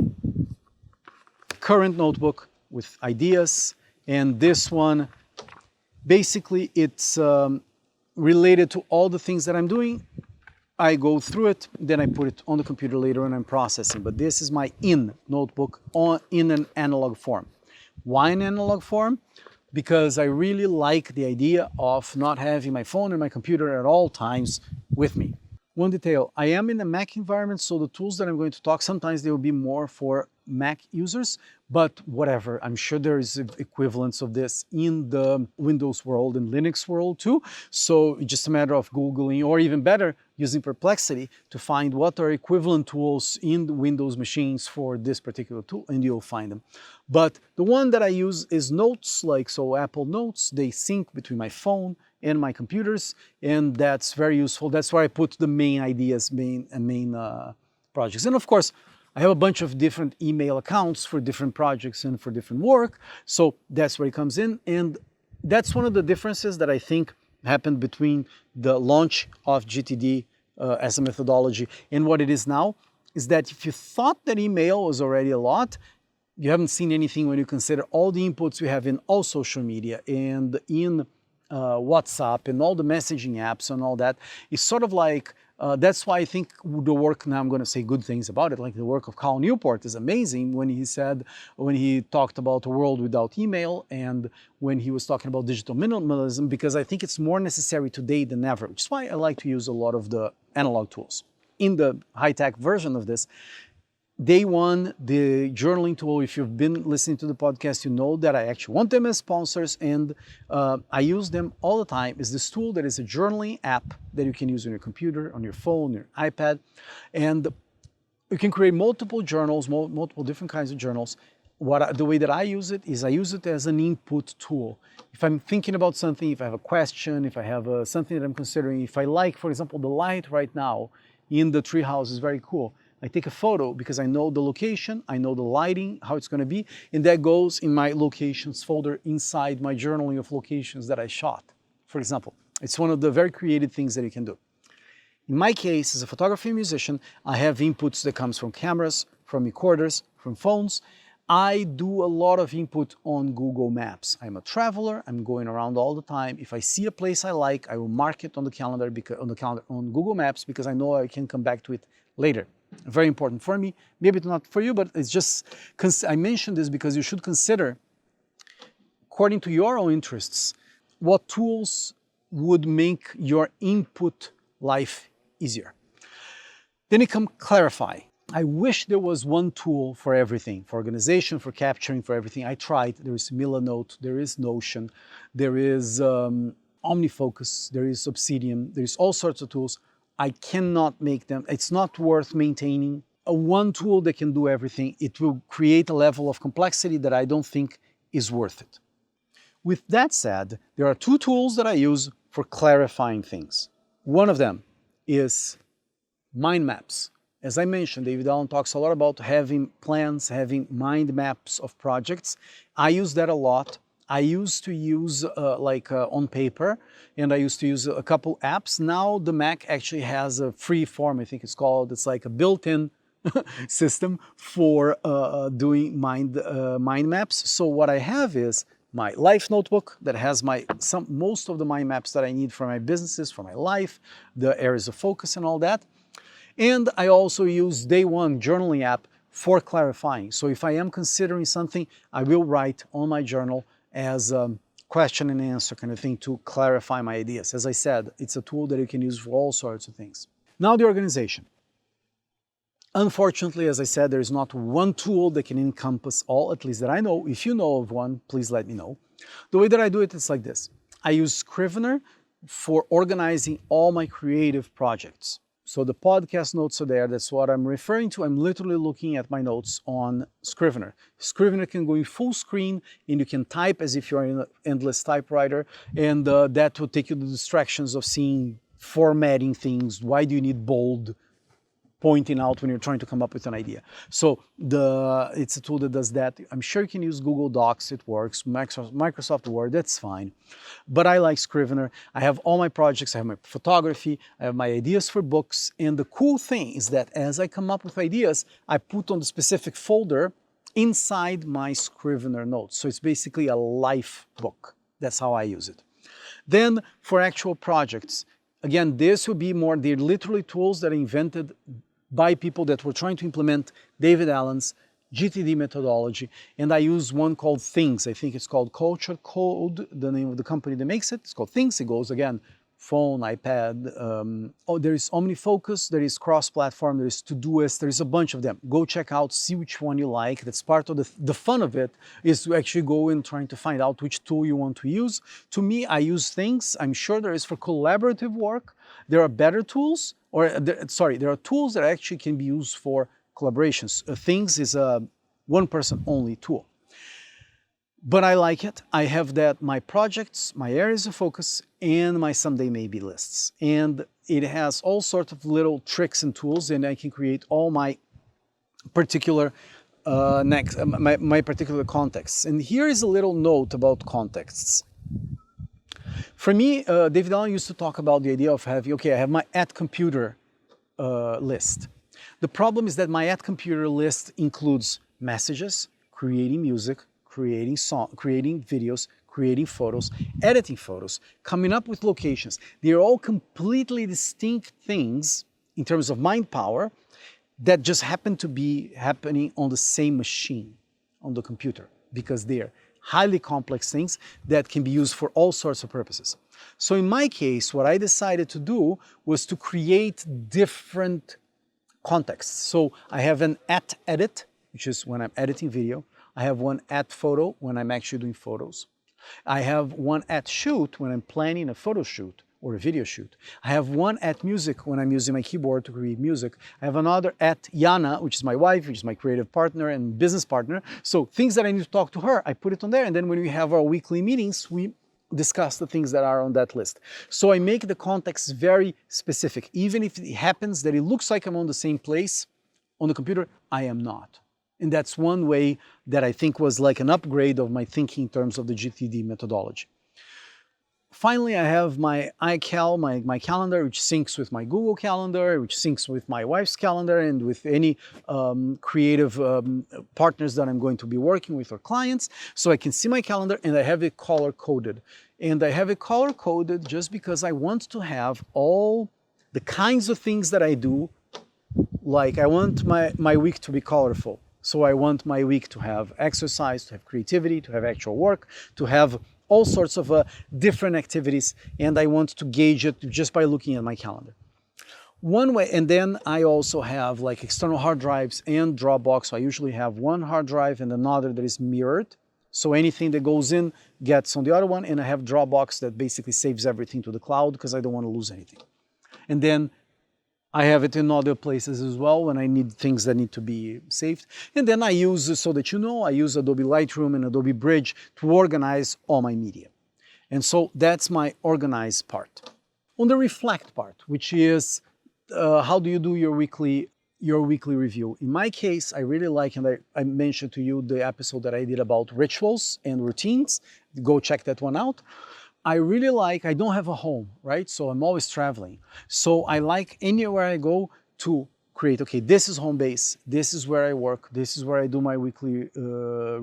current notebook with ideas, and this one basically, it's related to all the things that I'm doing. I go through it, then I put it on the computer later and I'm processing. But this is my notebook in an analog form. Why an analog form? Because I really like the idea of not having my phone and my computer at all times with me. One detail, I am in a Mac environment, so the tools that I'm going to talk, sometimes they will be more for Mac users, but whatever, I'm sure there is equivalents of this in the Windows world and Linux world too. So it's just a matter of Googling, or even better, using Perplexity to find what are equivalent tools in the Windows machines for this particular tool, and you'll find them. But the one that I use is Notes, like so Apple Notes, they sync between my phone and my computers, and that's very useful. That's where I put the main ideas, main projects. And of course, I have a bunch of different email accounts for different projects and for different work, so that's where it comes in. And that's one of the differences that I think happened between the launch of GTD as a methodology and what it is now, is that if you thought that email was already a lot, you haven't seen anything when you consider all the inputs we have in all social media and in WhatsApp and all the messaging apps and all that. It's sort of like, that's why I think the work, now I'm going to say good things about it, like the work of Cal Newport is amazing when he talked about a world without email and when he was talking about digital minimalism, because I think it's more necessary today than ever, which is why I like to use a lot of the analog tools. In the high-tech version of this, Day one, the journaling tool, if you've been listening to the podcast, you know that I actually want them as sponsors, and I use them all the time. Is this tool that is a journaling app that you can use on your computer, on your phone, your iPad, and you can create multiple journals, multiple different kinds of journals. The way that I use it is I use it as an input tool. If I'm thinking about something, if I have a question, if I have something that I'm considering, if I like, for example, the light right now in the treehouse is very cool. I take a photo because I know the location, I know the lighting, how it's going to be, and that goes in my locations folder inside my journaling of locations that I shot, for example. It's one of the very creative things that you can do. In my case, as a photographer and musician, I have inputs that comes from cameras, from recorders, from phones. I do a lot of input on Google Maps. I'm a traveler, I'm going around all the time. If I see a place I like, I will mark it on the calendar, on Google Maps, because I know I can come back to it later. Very important for me, maybe not for you, but it's just, I mentioned this because you should consider, according to your own interests, what tools would make your input life easier. Then it comes Clarify. I wish there was one tool for everything, for organization, for capturing, for everything. I tried. There is Milanote, there is Notion, there is OmniFocus, there is Obsidian, there is all sorts of tools. I cannot make them. It's not worth maintaining. One tool that can do everything, it will create a level of complexity that I don't think is worth it. With that said, there are two tools that I use for clarifying things. One of them is mind maps. As I mentioned, David Allen talks a lot about having plans, having mind maps of projects. I use that a lot I used to use on paper, and I used to use a couple apps. Now the Mac actually has a free form, I think it's called. It's like a built-in system for doing mind maps. So what I have is my life notebook that has most of the mind maps that I need for my businesses, for my life, the areas of focus and all that. And I also use Day One journaling app for clarifying. So if I am considering something, I will write on my journal as a question and answer kind of thing to clarify my ideas. As I said, it's a tool that you can use for all sorts of things. Now the organization. Unfortunately, as I said, there is not one tool that can encompass all, at least that I know. If you know of one, please let me know. The way that I do it is like this. I use Scrivener for organizing all my creative projects. So the podcast notes are there. That's what I'm referring to. I'm literally looking at my notes on Scrivener. Scrivener can go in full screen and you can type as if you're in an endless typewriter, and that will take you the distractions of seeing formatting things. Why do you need bold pointing out when you're trying to come up with an idea? So it's a tool that does that. I'm sure you can use Google Docs, it works, Microsoft Word, that's fine. But I like Scrivener. I have all my projects, I have my photography, I have my ideas for books, and the cool thing is that as I come up with ideas, I put on the specific folder inside my Scrivener notes. So it's basically a life book. That's how I use it. Then for actual projects, again, this will be more, they're literally tools that are invented by people that were trying to implement David Allen's GTD methodology, and I use one called Things. I think it's called Culture Code, the name of the company that makes it. It's called Things. It goes, again, phone, iPad. There is OmniFocus, there is cross-platform, there is Todoist, there is a bunch of them. Go check out, see which one you like. That's part of the fun of it, is to actually go and trying to find out which tool you want to use. To me, I use Things. I'm sure there is for collaborative work. There are better tools, there are tools that actually can be used for collaborations. Things is a one-person only tool. But I like it. I have that, my projects, my areas of focus, and my someday maybe lists. And it has all sorts of little tricks and tools, and I can create all my particular my particular contexts. And here is a little note about contexts. For me, David Allen used to talk about the idea of having, okay, I have my @computer list. The problem is that my @computer list includes messages, creating music, creating videos, creating photos, editing photos, coming up with locations. They're all completely distinct things in terms of mind power that just happen to be happening on the same machine, on the computer, because they're highly complex things that can be used for all sorts of purposes. So in my case, what I decided to do was to create different contexts. So I have an @edit, which is when I'm editing video. I have one @photo when I'm actually doing photos. I have one @shoot when I'm planning a photo shoot or a video shoot. I have one @music when I'm using my keyboard to create music. I have another @Yana, which is my wife, which is my creative partner and business partner. So things that I need to talk to her, I put it on there. And then when we have our weekly meetings, we discuss the things that are on that list. So I make the context very specific. Even if it happens that it looks like I'm on the same place on the computer, I am not. And that's one way that I think was like an upgrade of my thinking in terms of the GTD methodology. Finally, I have my iCal, my calendar, which syncs with my Google Calendar, which syncs with my wife's calendar and with any creative partners that I'm going to be working with or clients. So I can see my calendar and I have it color-coded. And I have it color-coded just because I want to have all the kinds of things that I do. Like I want my week to be colorful. So I want my week to have exercise, to have creativity, to have actual work, to have all sorts of different activities, and I want to gauge it just by looking at my calendar. One way, and then I also have like external hard drives and Dropbox. So I usually have one hard drive and another that is mirrored. So anything that goes in gets on the other one, and I have Dropbox that basically saves everything to the cloud because I don't want to lose anything. And then I have it in other places as well when I need things that need to be saved. And then I use, so that you know, I use Adobe Lightroom and Adobe Bridge to organize all my media. And so that's my organize part. On the reflect part, which is how do you do your weekly your weekly review. In my case, I really like, and I mentioned to you the episode that I did about rituals and routines. Go check that one out. I really like, I don't have a home, right? So I'm always traveling. So I like anywhere I go to create, okay, this is home base, this is where I work, this is where I do my weekly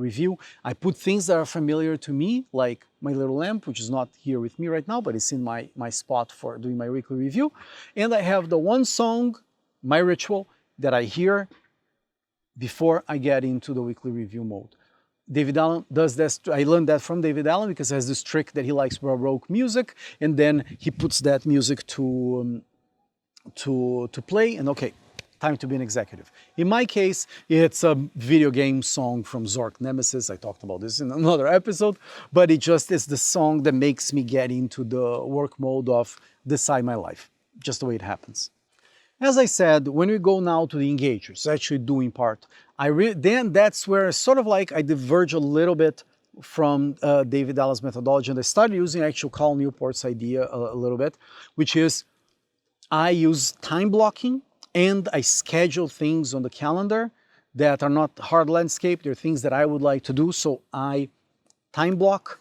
review. I put things that are familiar to me, like my little lamp, which is not here with me right now, but it's in my spot for doing my weekly review. And I have the one song, my ritual, that I hear before I get into the weekly review mode. David Allen does this. I learned that from David Allen because he has this trick that he likes Baroque music, and then he puts that music to play, and okay, time to be an executive. In my case, it's a video game song from Zork Nemesis. I talked about this in another episode, but it just is the song that makes me get into the work mode of decide my life, just the way it happens. As I said, when we go now to the engagers, actually doing part, then that's where sort of like I diverge a little bit from David Allen's methodology, and I started using actual Cal Newport's idea a little bit, which is I use time blocking and I schedule things on the calendar that are not hard landscape. They're things that I would like to do, so I time block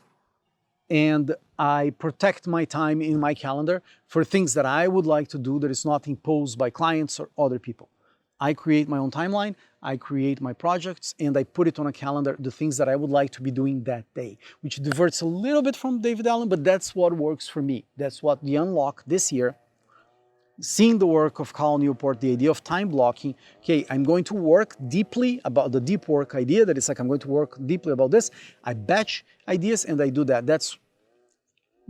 and I protect my time in my calendar for things that I would like to do that is not imposed by clients or other people. I create my own timeline, I create my projects, and I put it on a calendar, the things that I would like to be doing that day, which diverts a little bit from David Allen, but that's what works for me. That's what the unlock this year, seeing the work of Cal Newport, the idea of time blocking. Okay, I'm going to work deeply about the deep work idea, that is like I'm going to work deeply about this. I batch ideas and I do that. That's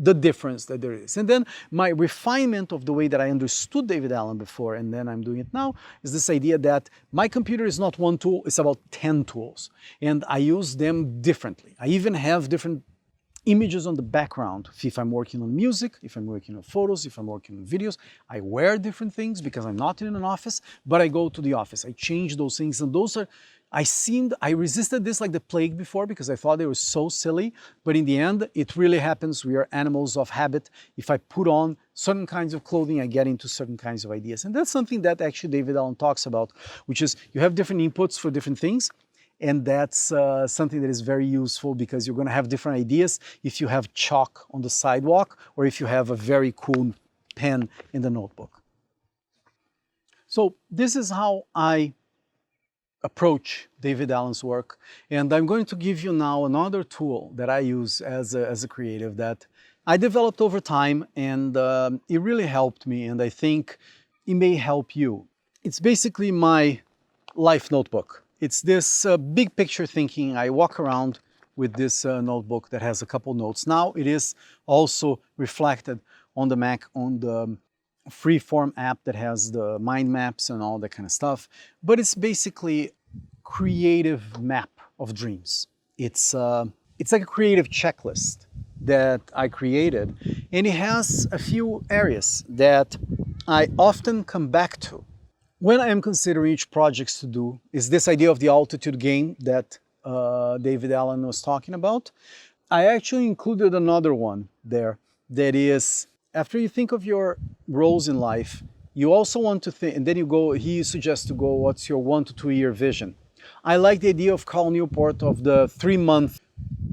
the difference that there is. And then my refinement of the way that I understood David Allen before, and then I'm doing it now, is this idea that my computer is not one tool, it's about 10 tools. And I use them differently. I even have different images on the background. If I'm working on music, if I'm working on photos, if I'm working on videos, I wear different things because I'm not in an office, but I go to the office. I change those things, and those are, I resisted this like the plague before because I thought they were so silly, but in the end, it really happens. We are animals of habit. If I put on certain kinds of clothing, I get into certain kinds of ideas. And that's something that actually David Allen talks about, which is you have different inputs for different things. And that's something that is very useful because you're going to have different ideas if you have chalk on the sidewalk or if you have a very cool pen in the notebook. So this is how I approach David Allen's work. And I'm going to give you now another tool that I use as a creative that I developed over time, and it really helped me, and I think it may help you. It's basically my life notebook. It's this big picture thinking. I walk around with this notebook that has a couple notes. Now it is also reflected on the Mac on the Freeform app that has the mind maps and all that kind of stuff. But it's basically creative map of dreams. It's like a creative checklist that I created, and it has a few areas that I often come back to when I am considering which projects to do. Is this idea of the altitude game that David Allen was talking about. I actually included another one there that is, after you think of your roles in life, you also want to think, and then you go, he suggests to go, what's your 1 to 2 year vision? I like the idea of Cal Newport of the 3 month,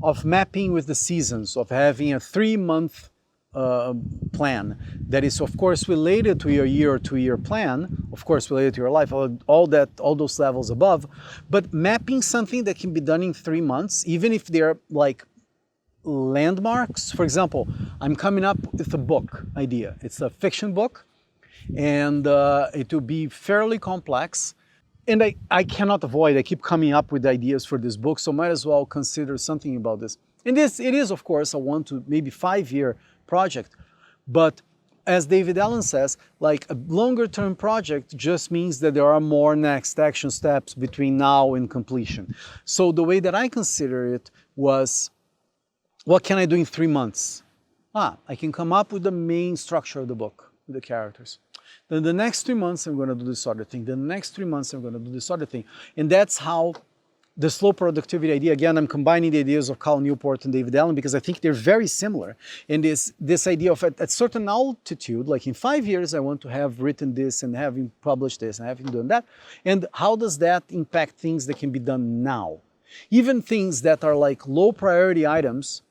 of mapping with the seasons, of having a 3 month plan that is of course related to your year or 2 year plan, of course related to your life, all those levels above, but mapping something that can be done in 3 months, even if they're like landmarks. For example, I'm coming up with a book idea. It's a fiction book, and it will be fairly complex. And I cannot avoid, I keep coming up with ideas for this book, so might as well consider something about this. And it is, of course, a 1 to maybe 5 year project. But as David Allen says, like a longer term project just means that there are more next action steps between now and completion. So the way that I consider it was, what can I do in 3 months? I can come up with the main structure of the book, with the characters. Then the next 3 months, I'm going to do this other thing. Then the next 3 months, I'm going to do this other thing. And that's how the slow productivity idea, again, I'm combining the ideas of Cal Newport and David Allen because I think they're very similar. And this idea of at certain altitude, like in 5 years, I want to have written this and having published this and having done that. And how does that impact things that can be done now? Even things that are like low priority items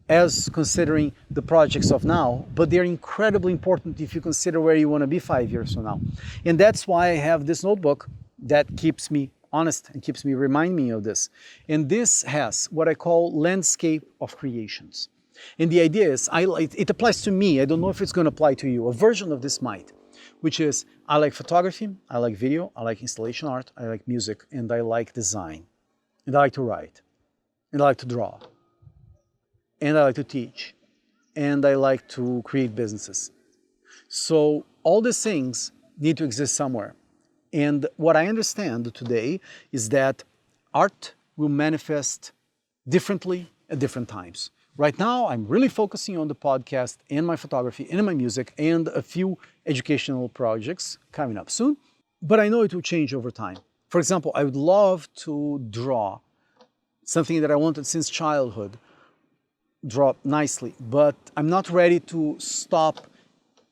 as considering the projects of now, but they're incredibly important if you consider where you want to be 5 years from now. And that's why I have this notebook that keeps me honest and keeps me reminding me of this. And this has what I call landscape of creations. And the idea is, it applies to me. I don't know if it's going to apply to you. A version of this might, which is I like photography, I like video, I like installation art, I like music, and I like design. And I like to write, and I like to draw, and I like to teach, and I like to create businesses. So all these things need to exist somewhere. And what I understand today is that art will manifest differently at different times. Right now, I'm really focusing on the podcast and my photography and my music and a few educational projects coming up soon, but I know it will change over time. For example, I would love to draw something that I wanted since childhood, draw nicely, but I'm not ready to stop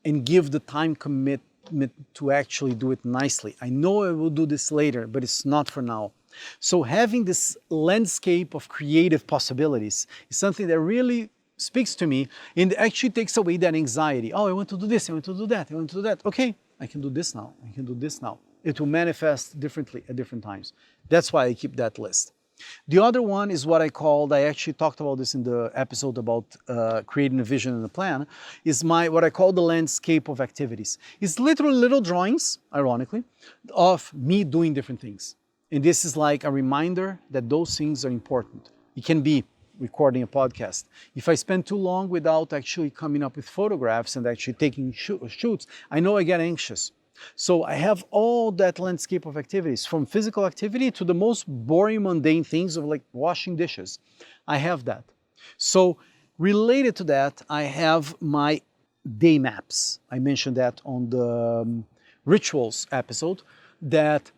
and give the time commitment to actually do it nicely. I know I will do this later, but it's not for now. So having this landscape of creative possibilities is something that really speaks to me and actually takes away that anxiety. Oh, I want to do this, I want to do that, I want to do that. Okay, I can do this now, I can do this now. It will manifest differently at different times. That's why I keep that list. The other one is what I called, I actually talked about this in the episode about creating a vision and a plan, is what I call the landscape of activities. It's literally little drawings, ironically, of me doing different things. And this is like a reminder that those things are important. It can be recording a podcast. If I spend too long without actually coming up with photographs and actually taking shoots, I know I get anxious. So I have all that landscape of activities, from physical activity to the most boring, mundane things of like washing dishes. I have that. So related to that, I have my day maps. I mentioned that on the rituals episode, that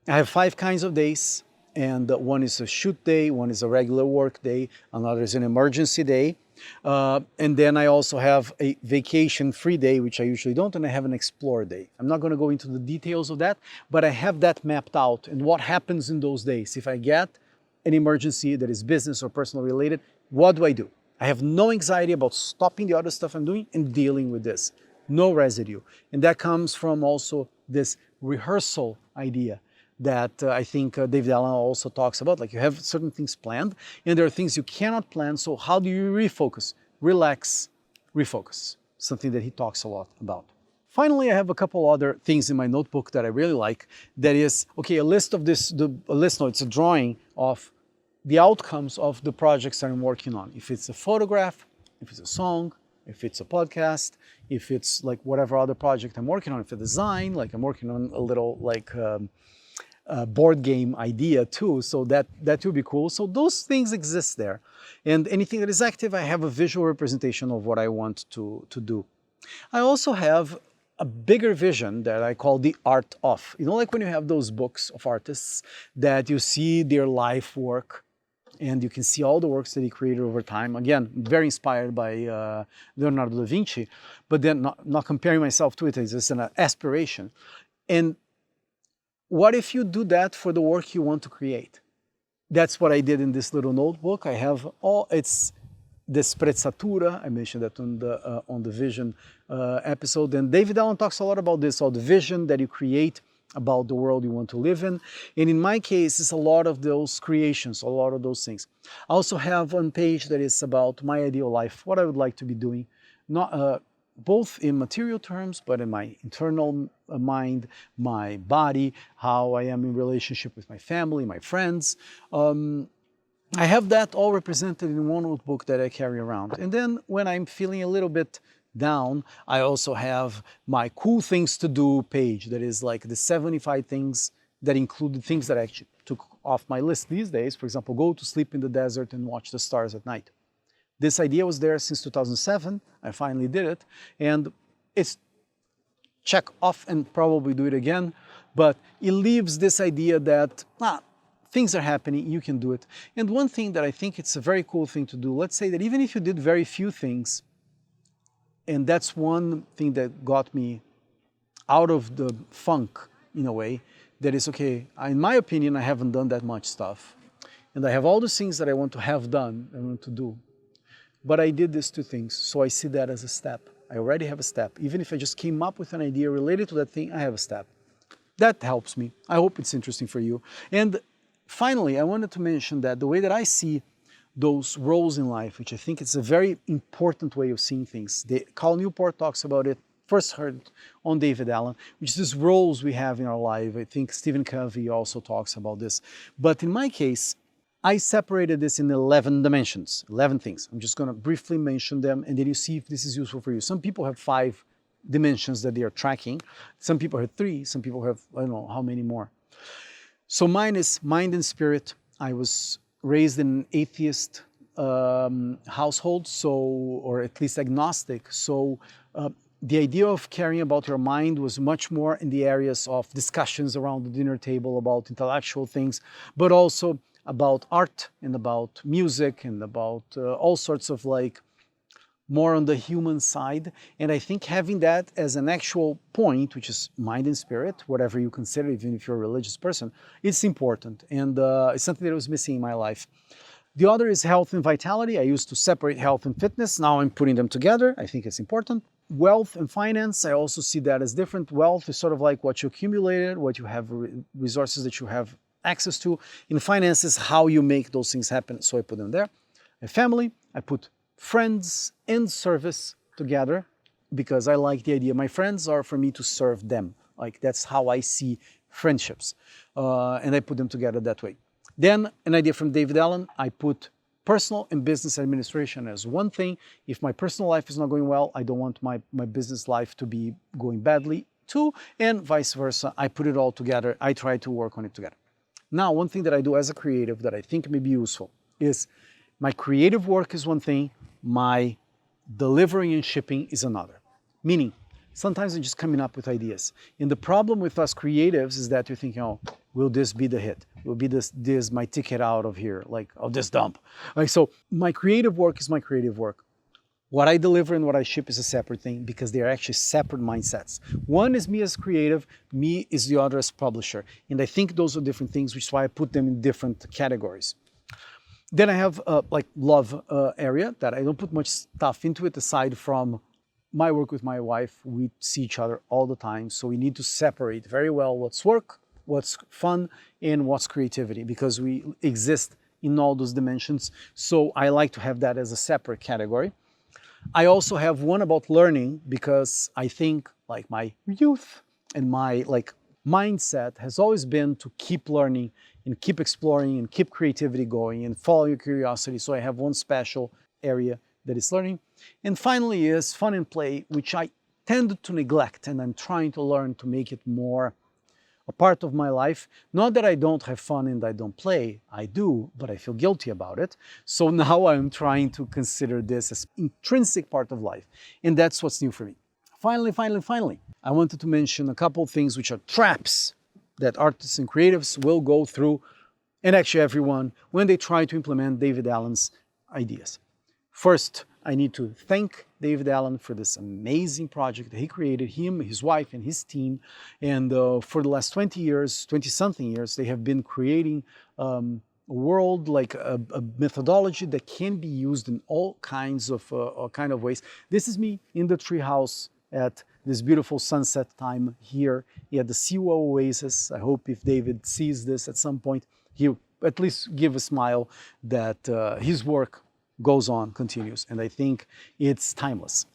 I have 5 kinds of days, and one is a shoot day, one is a regular work day, another is an emergency day. And then I also have a vacation free day, which I usually don't, and I have an explore day. I'm not going to go into the details of that, but I have that mapped out and what happens in those days. If I get an emergency that is business or personal related, what do? I have no anxiety about stopping the other stuff I'm doing and dealing with this. No residue. And that comes from also this rehearsal idea that I think David Allen also talks about. Like, you have certain things planned and there are things you cannot plan. So how do you refocus? Relax, refocus. Something that he talks a lot about. Finally, I have a couple other things in my notebook that I really like. That is, okay, a list of this, it's a drawing of the outcomes of the projects that I'm working on. If it's a photograph, if it's a song, if it's a podcast, if it's like whatever other project I'm working on, if it's a design, like I'm working on a little like board game idea too, so that will be cool. So those things exist there. And anything that is active, I have a visual representation of what I want to do. I also have a bigger vision that I call the art of. You know, like when you have those books of artists that you see their life work and you can see all the works that he created over time. Again, very inspired by Leonardo da Vinci, but then not comparing myself to it, it's just an aspiration. And what if you do that for the work you want to create? That's what I did in this little notebook. I have it's the sprezzatura. I mentioned that on the vision episode. And David Allen talks a lot about this, all the vision that you create about the world you want to live in. And in my case, it's a lot of those creations, a lot of those things. I also have one page that is about my ideal life, what I would like to be doing, not both in material terms, but in my internal mind, my body, how I am in relationship with my family, my friends. I have that all represented in one notebook that I carry around. And then when I'm feeling a little bit down, I also have my cool things to do page that is like the 75 things that included things that I actually took off my list these days. For example, go to sleep in the desert and watch the stars at night. This idea was there since 2007. I finally did it, and it's check off and probably do it again, but it leaves this idea that things are happening, you can do it. And one thing that I think it's a very cool thing to do, let's say that even if you did very few things, and that's one thing that got me out of the funk in a way, that is, okay, in my opinion, I haven't done that much stuff. And I have all those things that I want to have done, I want to do. But I did these two things, so I see that as a step. I already have a step. Even if I just came up with an idea related to that thing, I have a step. That helps me. I hope it's interesting for you. And finally, I wanted to mention that the way that I see those roles in life, which I think it's a very important way of seeing things. Cal Newport talks about it, first heard on David Allen, which is these roles we have in our life. I think Stephen Covey also talks about this. But in my case, I separated this in 11 dimensions, 11 things. I'm just going to briefly mention them, and then you see if this is useful for you. Some people have 5 dimensions that they are tracking. Some people have 3, some people have, I don't know how many more. So mine is mind and spirit. I was raised in an atheist household, or at least agnostic. So the idea of caring about your mind was much more in the areas of discussions around the dinner table about intellectual things, but also about art and about music and about all sorts of more on the human side. And I think having that as an actual point, which is mind and spirit, whatever you consider, even if you're a religious person, it's important. And it's something that was missing in my life. The other is health and vitality. I used to separate health and fitness. Now I'm putting them together. I think it's important. Wealth and finance, I also see that as different. Wealth is sort of like what you accumulated, what you have, resources that you have access to. In finance is how you make those things happen. So I put them there. And family, I put friends and service together because I like the idea. My friends are for me to serve them. That's how I see friendships. And I put them together that way. Then an idea from David Allen, I put personal and business administration as one thing. If my personal life is not going well, I don't want my business life to be going badly too, and vice versa. I put it all together. I try to work on it together. Now, one thing that I do as a creative that I think may be useful is my creative work is one thing, my delivering and shipping is another. Meaning, sometimes I'm just coming up with ideas. And the problem with us creatives is that you're thinking, oh, will this be the hit? Will be this my ticket out of here, of this dump? So my creative work is my creative work. What I deliver and what I ship is a separate thing because they are actually separate mindsets. One is me as creative, me is the other as publisher. And I think those are different things, which is why I put them in different categories. Then I have love area that I don't put much stuff into it aside from my work with my wife. We see each other all the time. So we need to separate very well what's work, what's fun, and what's creativity because we exist in all those dimensions. So I like to have that as a separate category. I also have one about learning because I think my youth and my mindset has always been to keep learning and keep exploring and keep creativity going and follow your curiosity. So I have one special area that is learning. And finally is fun and play, which I tend to neglect, and I'm trying to learn to make it more a part of my life. Not that I don't have fun and I don't play, I do, but I feel guilty about it. So now I'm trying to consider this as intrinsic part of life. And that's what's new for me. Finally, I wanted to mention a couple of things which are traps that artists and creatives will go through, and actually everyone, when they try to implement David Allen's ideas. First, I need to thank David Allen for this amazing project that he created, him, his wife, and his team. And for the last 20 years, 20-something years, they have been creating a world, a methodology that can be used in all kinds of ways. This is me in the treehouse at this beautiful sunset time here at the Siwa Oasis. I hope if David sees this at some point, he'll at least give a smile that his work goes on, continues, and I think it's timeless.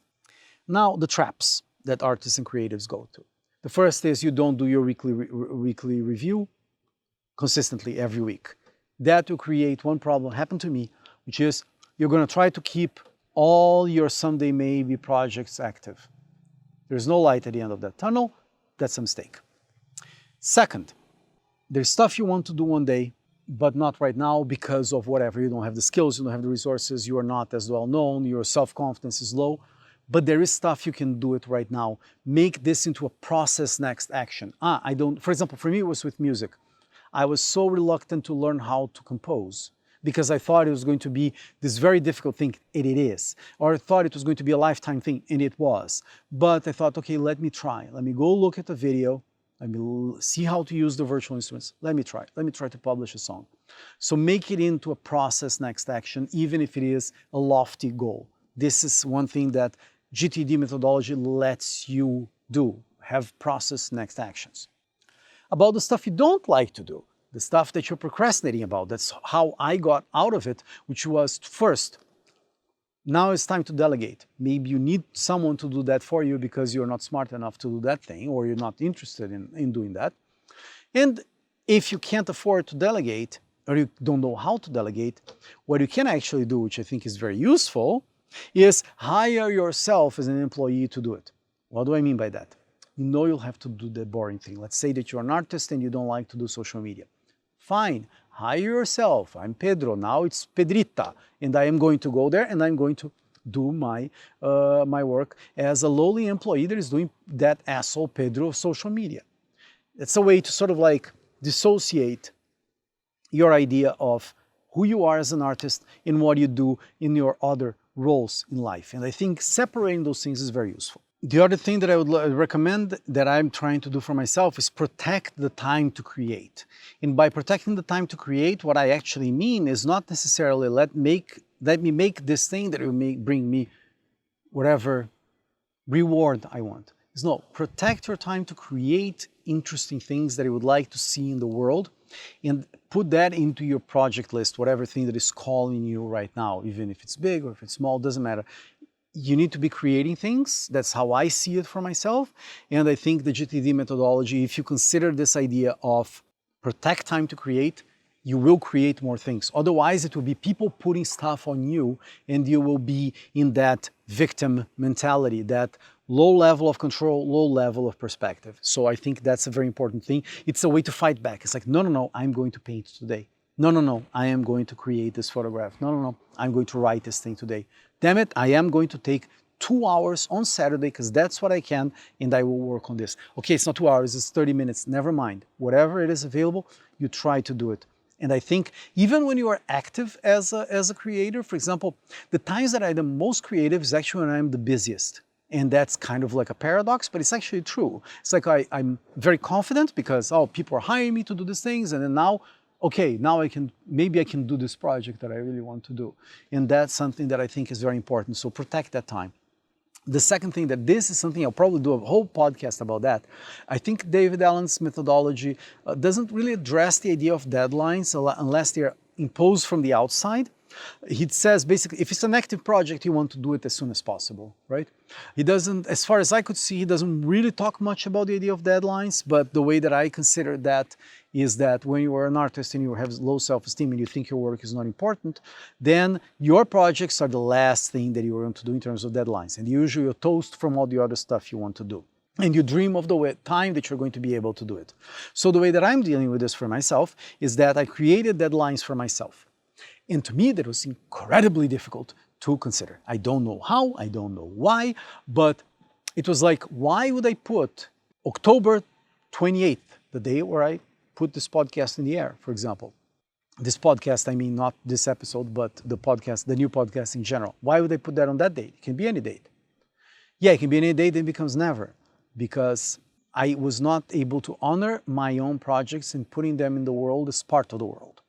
Now, the traps that artists and creatives go to. The first is you don't do your weekly review consistently every week. That will create one problem, happened to me, which is you're going to try to keep all your someday maybe projects active. There's no light at the end of that tunnel. That's a mistake. Second, there's stuff you want to do one day, but not right now because of whatever. You don't have the skills, you don't have the resources, you are not as well known, your self-confidence is low, but there is stuff you can do it right now. Make this into a process next action. For example, for me it was with music. I was so reluctant to learn how to compose because I thought it was going to be this very difficult thing, and it is. Or I thought it was going to be a lifetime thing, and it was. But I thought, okay, let me try. Let me go look at the video. Let me see how to use the virtual instruments. Let me try. Let me try to publish a song. So make it into a process next action, even if it is a lofty goal. This is one thing that GTD methodology lets you do. Have process next actions. About the stuff you don't like to do, the stuff that you're procrastinating about. That's how I got out of it, which was first, now it's time to delegate. Maybe you need someone to do that for you because you're not smart enough to do that thing, or you're not interested in doing that. And if you can't afford to delegate, or you don't know how to delegate, what you can actually do, which I think is very useful, is hire yourself as an employee to do it. What do I mean by that? You know you'll have to do the boring thing. Let's say that you're an artist and you don't like to do social media. Fine, hire yourself. I'm Pedro, now it's Pedrita, and I am going to go there and I'm going to do my work as a lowly employee that is doing that asshole Pedro of social media. It's a way to sort of like dissociate your idea of who you are as an artist and what you do in your other roles in life. And I think separating those things is very useful. The other thing that I would recommend that I'm trying to do for myself is protect the time to create. And by protecting the time to create, what I actually mean is not necessarily let me make this thing that will bring me whatever reward I want. It's no, protect your time to create interesting things that you would like to see in the world and put that into your project list, whatever thing that is calling you right now, even if it's big or if it's small, doesn't matter. You need to be creating things. That's how I see it for myself. And I think the GTD methodology, if you consider this idea of protect time to create, you will create more things. Otherwise, it will be people putting stuff on you and you will be in that victim mentality, that low level of control, low level of perspective. So I think that's a very important thing. It's a way to fight back. It's like, no, I'm going to paint today. No, I am going to create this photograph. No, I'm going to write this thing today. Damn it, I am going to take 2 hours on Saturday because that's what I can and I will work on this. Okay, it's not 2 hours, it's 30 minutes, never mind. Whatever it is available, you try to do it. And I think even when you are active as a creator, for example, the times that I'm the most creative is actually when I'm the busiest. And that's kind of like a paradox, but it's actually true. It's like I'm very confident because, oh, people are hiring me to do these things, and then now, okay, now maybe I can do this project that I really want to do. And that's something that I think is very important. So protect that time. The second thing, that this is something I'll probably do a whole podcast about that. I think David Allen's methodology doesn't really address the idea of deadlines unless they're imposed from the outside. He says basically, if it's an active project, you want to do it as soon as possible, right? He doesn't, as far as I could see, he doesn't really talk much about the idea of deadlines, but the way that I consider that is that when you are an artist and you have low self-esteem and you think your work is not important, then your projects are the last thing that you want to do in terms of deadlines. And usually you're toast from all the other stuff you want to do. And you dream of the time that you're going to be able to do it. So the way that I'm dealing with this for myself is that I created deadlines for myself. And to me, that was incredibly difficult to consider. I don't know how, I don't know why, but it was like, why would I put October 28th, the day where I put this podcast in the air, for example? This podcast, I mean, not this episode, but the podcast, the new podcast in general. Why would I put that on that date? It can be any date. Yeah, it can be any date, then it becomes never, because I was not able to honor my own projects and putting them in the world as part of the world.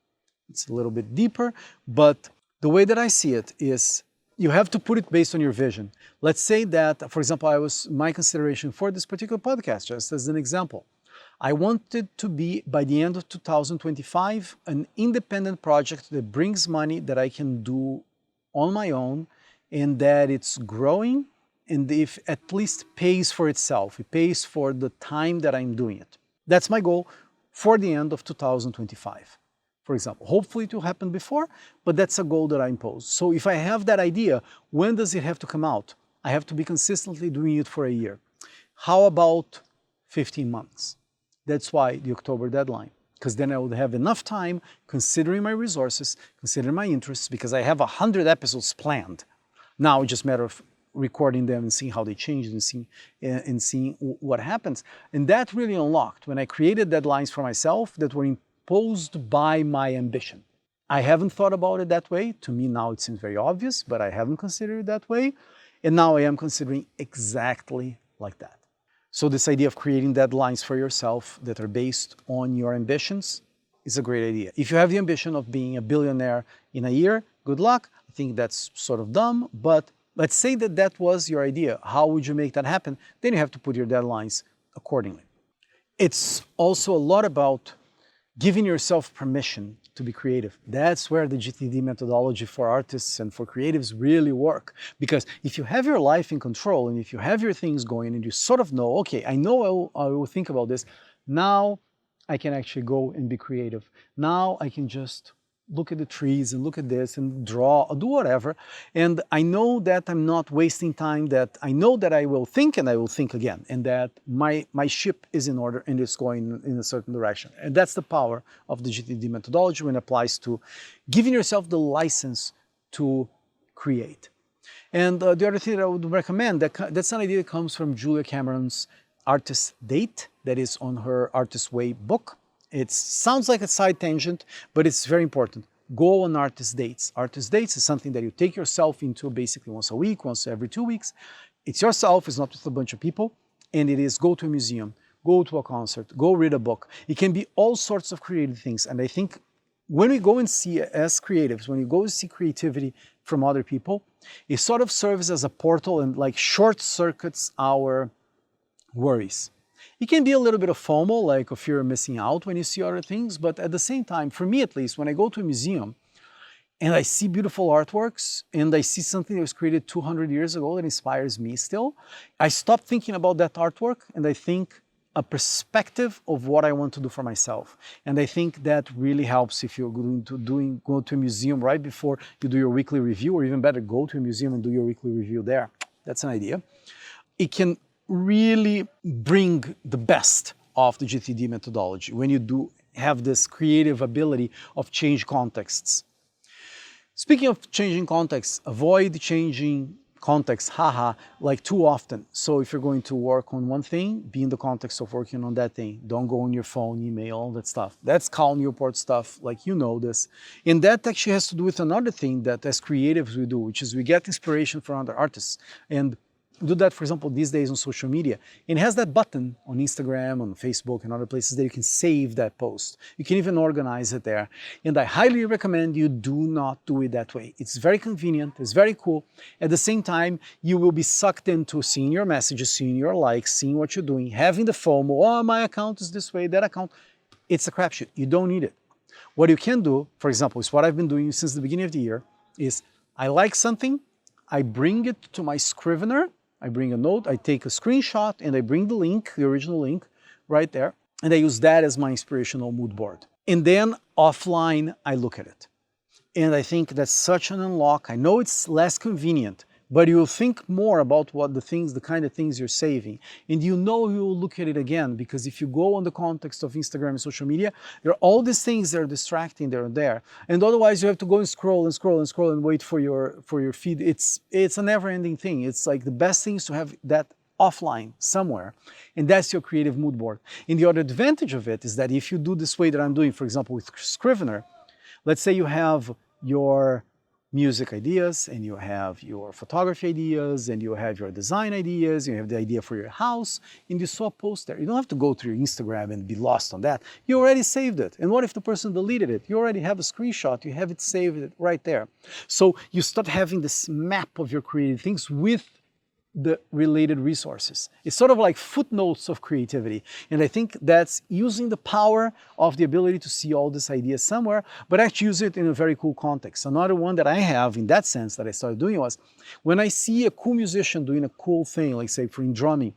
It's a little bit deeper, but the way that I see it is you have to put it based on your vision. Let's say that, for example, my consideration for this particular podcast, just as an example, I wanted to be, by the end of 2025, an independent project that brings money that I can do on my own and that it's growing and if at least pays for itself. It pays for the time that I'm doing it. That's my goal for the end of 2025. For example, hopefully it will happen before, but that's a goal that I impose. So if I have that idea, when does it have to come out? I have to be consistently doing it for a year. How about 15 months? That's why the October deadline, because then I would have enough time considering my resources, considering my interests, because I have 100 episodes planned. Now it's just a matter of recording them and seeing how they change and seeing what happens. And that really unlocked when I created deadlines for myself that were imposed by my ambition. I haven't thought about it that way. To me now it seems very obvious, but I haven't considered it that way. And now I am considering exactly like that. So this idea of creating deadlines for yourself that are based on your ambitions is a great idea. If you have the ambition of being a billionaire in a year, good luck. I think that's sort of dumb, but let's say that that was your idea. How would you make that happen? Then you have to put your deadlines accordingly. It's also a lot about giving yourself permission to be creative. That's where the GTD methodology for artists and for creatives really work. Because if you have your life in control and if you have your things going and you sort of know, okay, I know I will think about this, now I can actually go and be creative. Now I can just look at the trees and look at this and draw or do whatever. And I know that I'm not wasting time, that I know that I will think and I will think again, and that my ship is in order and it's going in a certain direction. And that's the power of the GTD methodology when it applies to giving yourself the license to create. And the other thing that I would recommend, that's an idea that comes from Julia Cameron's Artist Date, that is on her Artist Way book. It sounds like a side tangent, but it's very important. Go on artist dates. Artist dates is something that you take yourself into basically once a week, once every 2 weeks. It's yourself, it's not with a bunch of people, and it is go to a museum, go to a concert, go read a book. It can be all sorts of creative things. And I think when we go and see, as creatives, when you go and see creativity from other people, it sort of serves as a portal and like short circuits our worries. It can be a little bit of FOMO, like a fear of missing out when you see other things, but at the same time, for me at least, when I go to a museum and I see beautiful artworks and I see something that was created 200 years ago that inspires me still, I stop thinking about that artwork and I think a perspective of what I want to do for myself. And I think that really helps if you're going to go to a museum right before you do your weekly review, or even better, go to a museum and do your weekly review there. That's an idea. It can really bring the best of the GTD methodology when you do have this creative ability of change contexts. Speaking of changing contexts, avoid changing context, like too often. So if you're going to work on one thing, be in the context of working on that thing. Don't go on your phone, email, all that stuff. That's Cal Newport stuff, like you know this. And that actually has to do with another thing that as creatives we do, which is we get inspiration from other artists. And do that, for example, these days on social media. And it has that button on Instagram, on Facebook, and other places that you can save that post. You can even organize it there. And I highly recommend you do not do it that way. It's very convenient, it's very cool. At the same time, you will be sucked into seeing your messages, seeing your likes, seeing what you're doing, having the FOMO, oh, my account is this way, that account. It's a crapshoot. You don't need it. What you can do, for example, is what I've been doing since the beginning of the year, is I like something, I bring it to my Scrivener, I bring a note, I take a screenshot, and I bring the link, the original link, right there, and I use that as my inspirational mood board. And then offline, I look at it. And I think that's such an unlock. I know it's less convenient, but you'll think more about what the kind of things you're saving. And you'll look at it again, because if you go on the context of Instagram and social media, there are all these things that are distracting, they're there. And otherwise you have to go and scroll and scroll and scroll and wait for your feed. It's a never-ending thing. It's like the best thing is to have that offline somewhere. And that's your creative mood board. And the other advantage of it is that if you do this way that I'm doing, for example, with Scrivener, let's say you have your music ideas, and you have your photography ideas, and you have your design ideas, you have the idea for your house, and you saw a post there. You don't have to go through your Instagram and be lost on that. You already saved it. And what if the person deleted it? You already have a screenshot, you have it saved right there. So you start having this map of your creative things with the related resources. It's sort of like footnotes of creativity. And I think that's using the power of the ability to see all these ideas somewhere, but actually use it in a very cool context. Another one that I have in that sense that I started doing was when I see a cool musician doing a cool thing, like say for drumming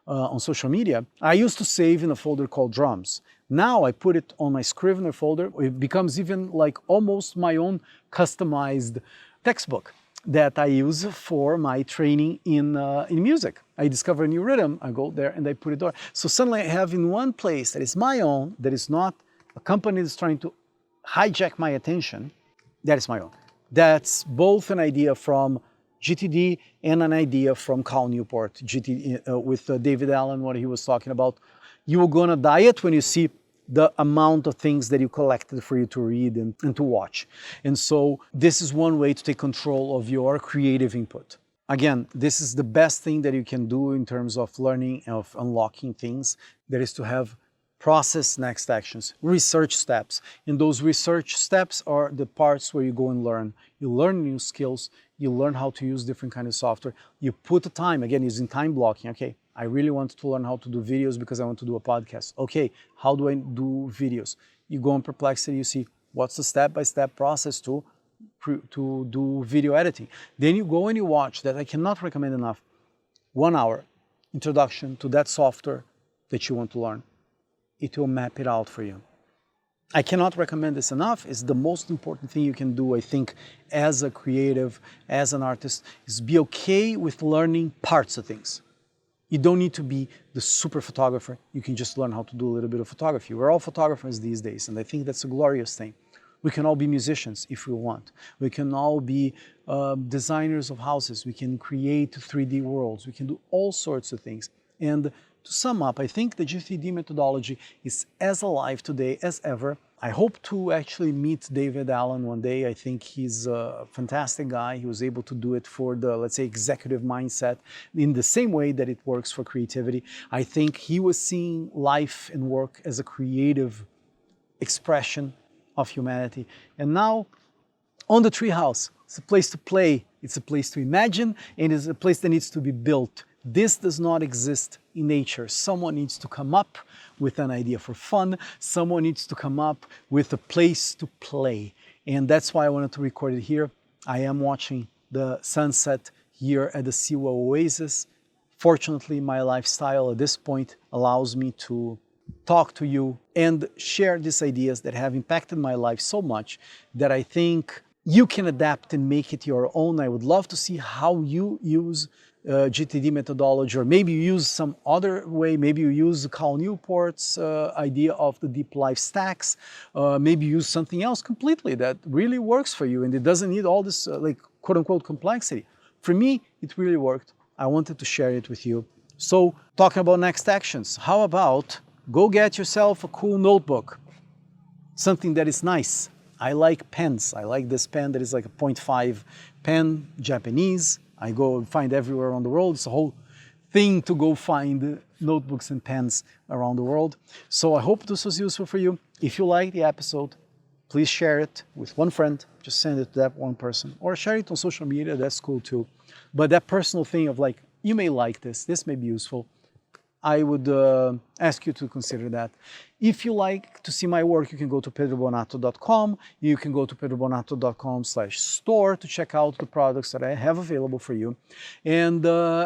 on social media, I used to save in a folder called drums. Now I put it on my Scrivener folder. It becomes even like almost my own customized textbook that I use for my training in music. I discover a new rhythm, I go there and I put it there. So suddenly I have in one place that is my own, that is not a company that's trying to hijack my attention, that is my own. That's both an idea from GTD and an idea from Cal Newport, GTD, with David Allen, what he was talking about. You are gonna diet when you see the amount of things that you collected for you to read and to watch. And so this is one way to take control of your creative input. Again, this is the best thing that you can do in terms of learning, of unlocking things, that is to have process next actions, research steps. And those research steps are the parts where you go and learn. You learn new skills, you learn how to use different kinds of software. You put the time, again, using time blocking. Okay, I really want to learn how to do videos because I want to do a podcast. Okay, how do I do videos? You go on Perplexity, you see what's the step-by-step process to do video editing. Then you go and you watch that. I cannot recommend enough. 1 hour introduction to that software that you want to learn. It will map it out for you. I cannot recommend this enough. It's the most important thing you can do, I think, as a creative, as an artist, is be okay with learning parts of things. You don't need to be the super photographer. You can just learn how to do a little bit of photography. We're all photographers these days, and I think that's a glorious thing. We can all be musicians if we want. We can all be designers of houses. We can create 3D worlds. We can do all sorts of things. And to sum up, I think the GTD methodology is as alive today as ever. I hope to actually meet David Allen one day. I think he's a fantastic guy. He was able to do it for the, let's say, executive mindset in the same way that it works for creativity. I think he was seeing life and work as a creative expression of humanity. And now, on the treehouse, it's a place to play, it's a place to imagine, and it's a place that needs to be built. This does not exist in nature. Someone needs to come up with an idea for fun. Someone needs to come up with a place to play. And that's why I wanted to record it here. I am watching the sunset here at the Siwa Oasis. Fortunately, my lifestyle at this point allows me to talk to you and share these ideas that have impacted my life so much that I think you can adapt and make it your own. I would love to see how you use GTD methodology, or maybe you use some other way. Maybe you use Cal Newport's idea of the deep life stacks. Maybe you use something else completely that really works for you and it doesn't need all this like quote unquote complexity. For me, it really worked. I wanted to share it with you. So talking about next actions, how about go get yourself a cool notebook, something that is nice. I like pens. I like this pen that is like a 0.5 pen, Japanese. I go find everywhere around the world. It's a whole thing to go find notebooks and pens around the world. So I hope this was useful for you. If you like the episode, please share it with one friend. Just send it to that one person, or share it on social media. That's cool too. But that personal thing of like, you may like this may be useful. I would ask you to consider that. If you like to see my work, you can go to pedrobonato.com. You can go to pedrobonato.com/store to check out the products that I have available for you. And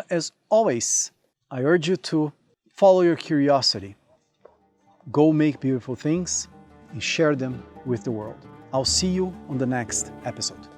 as always, I urge you to follow your curiosity. Go make beautiful things and share them with the world. I'll see you on the next episode.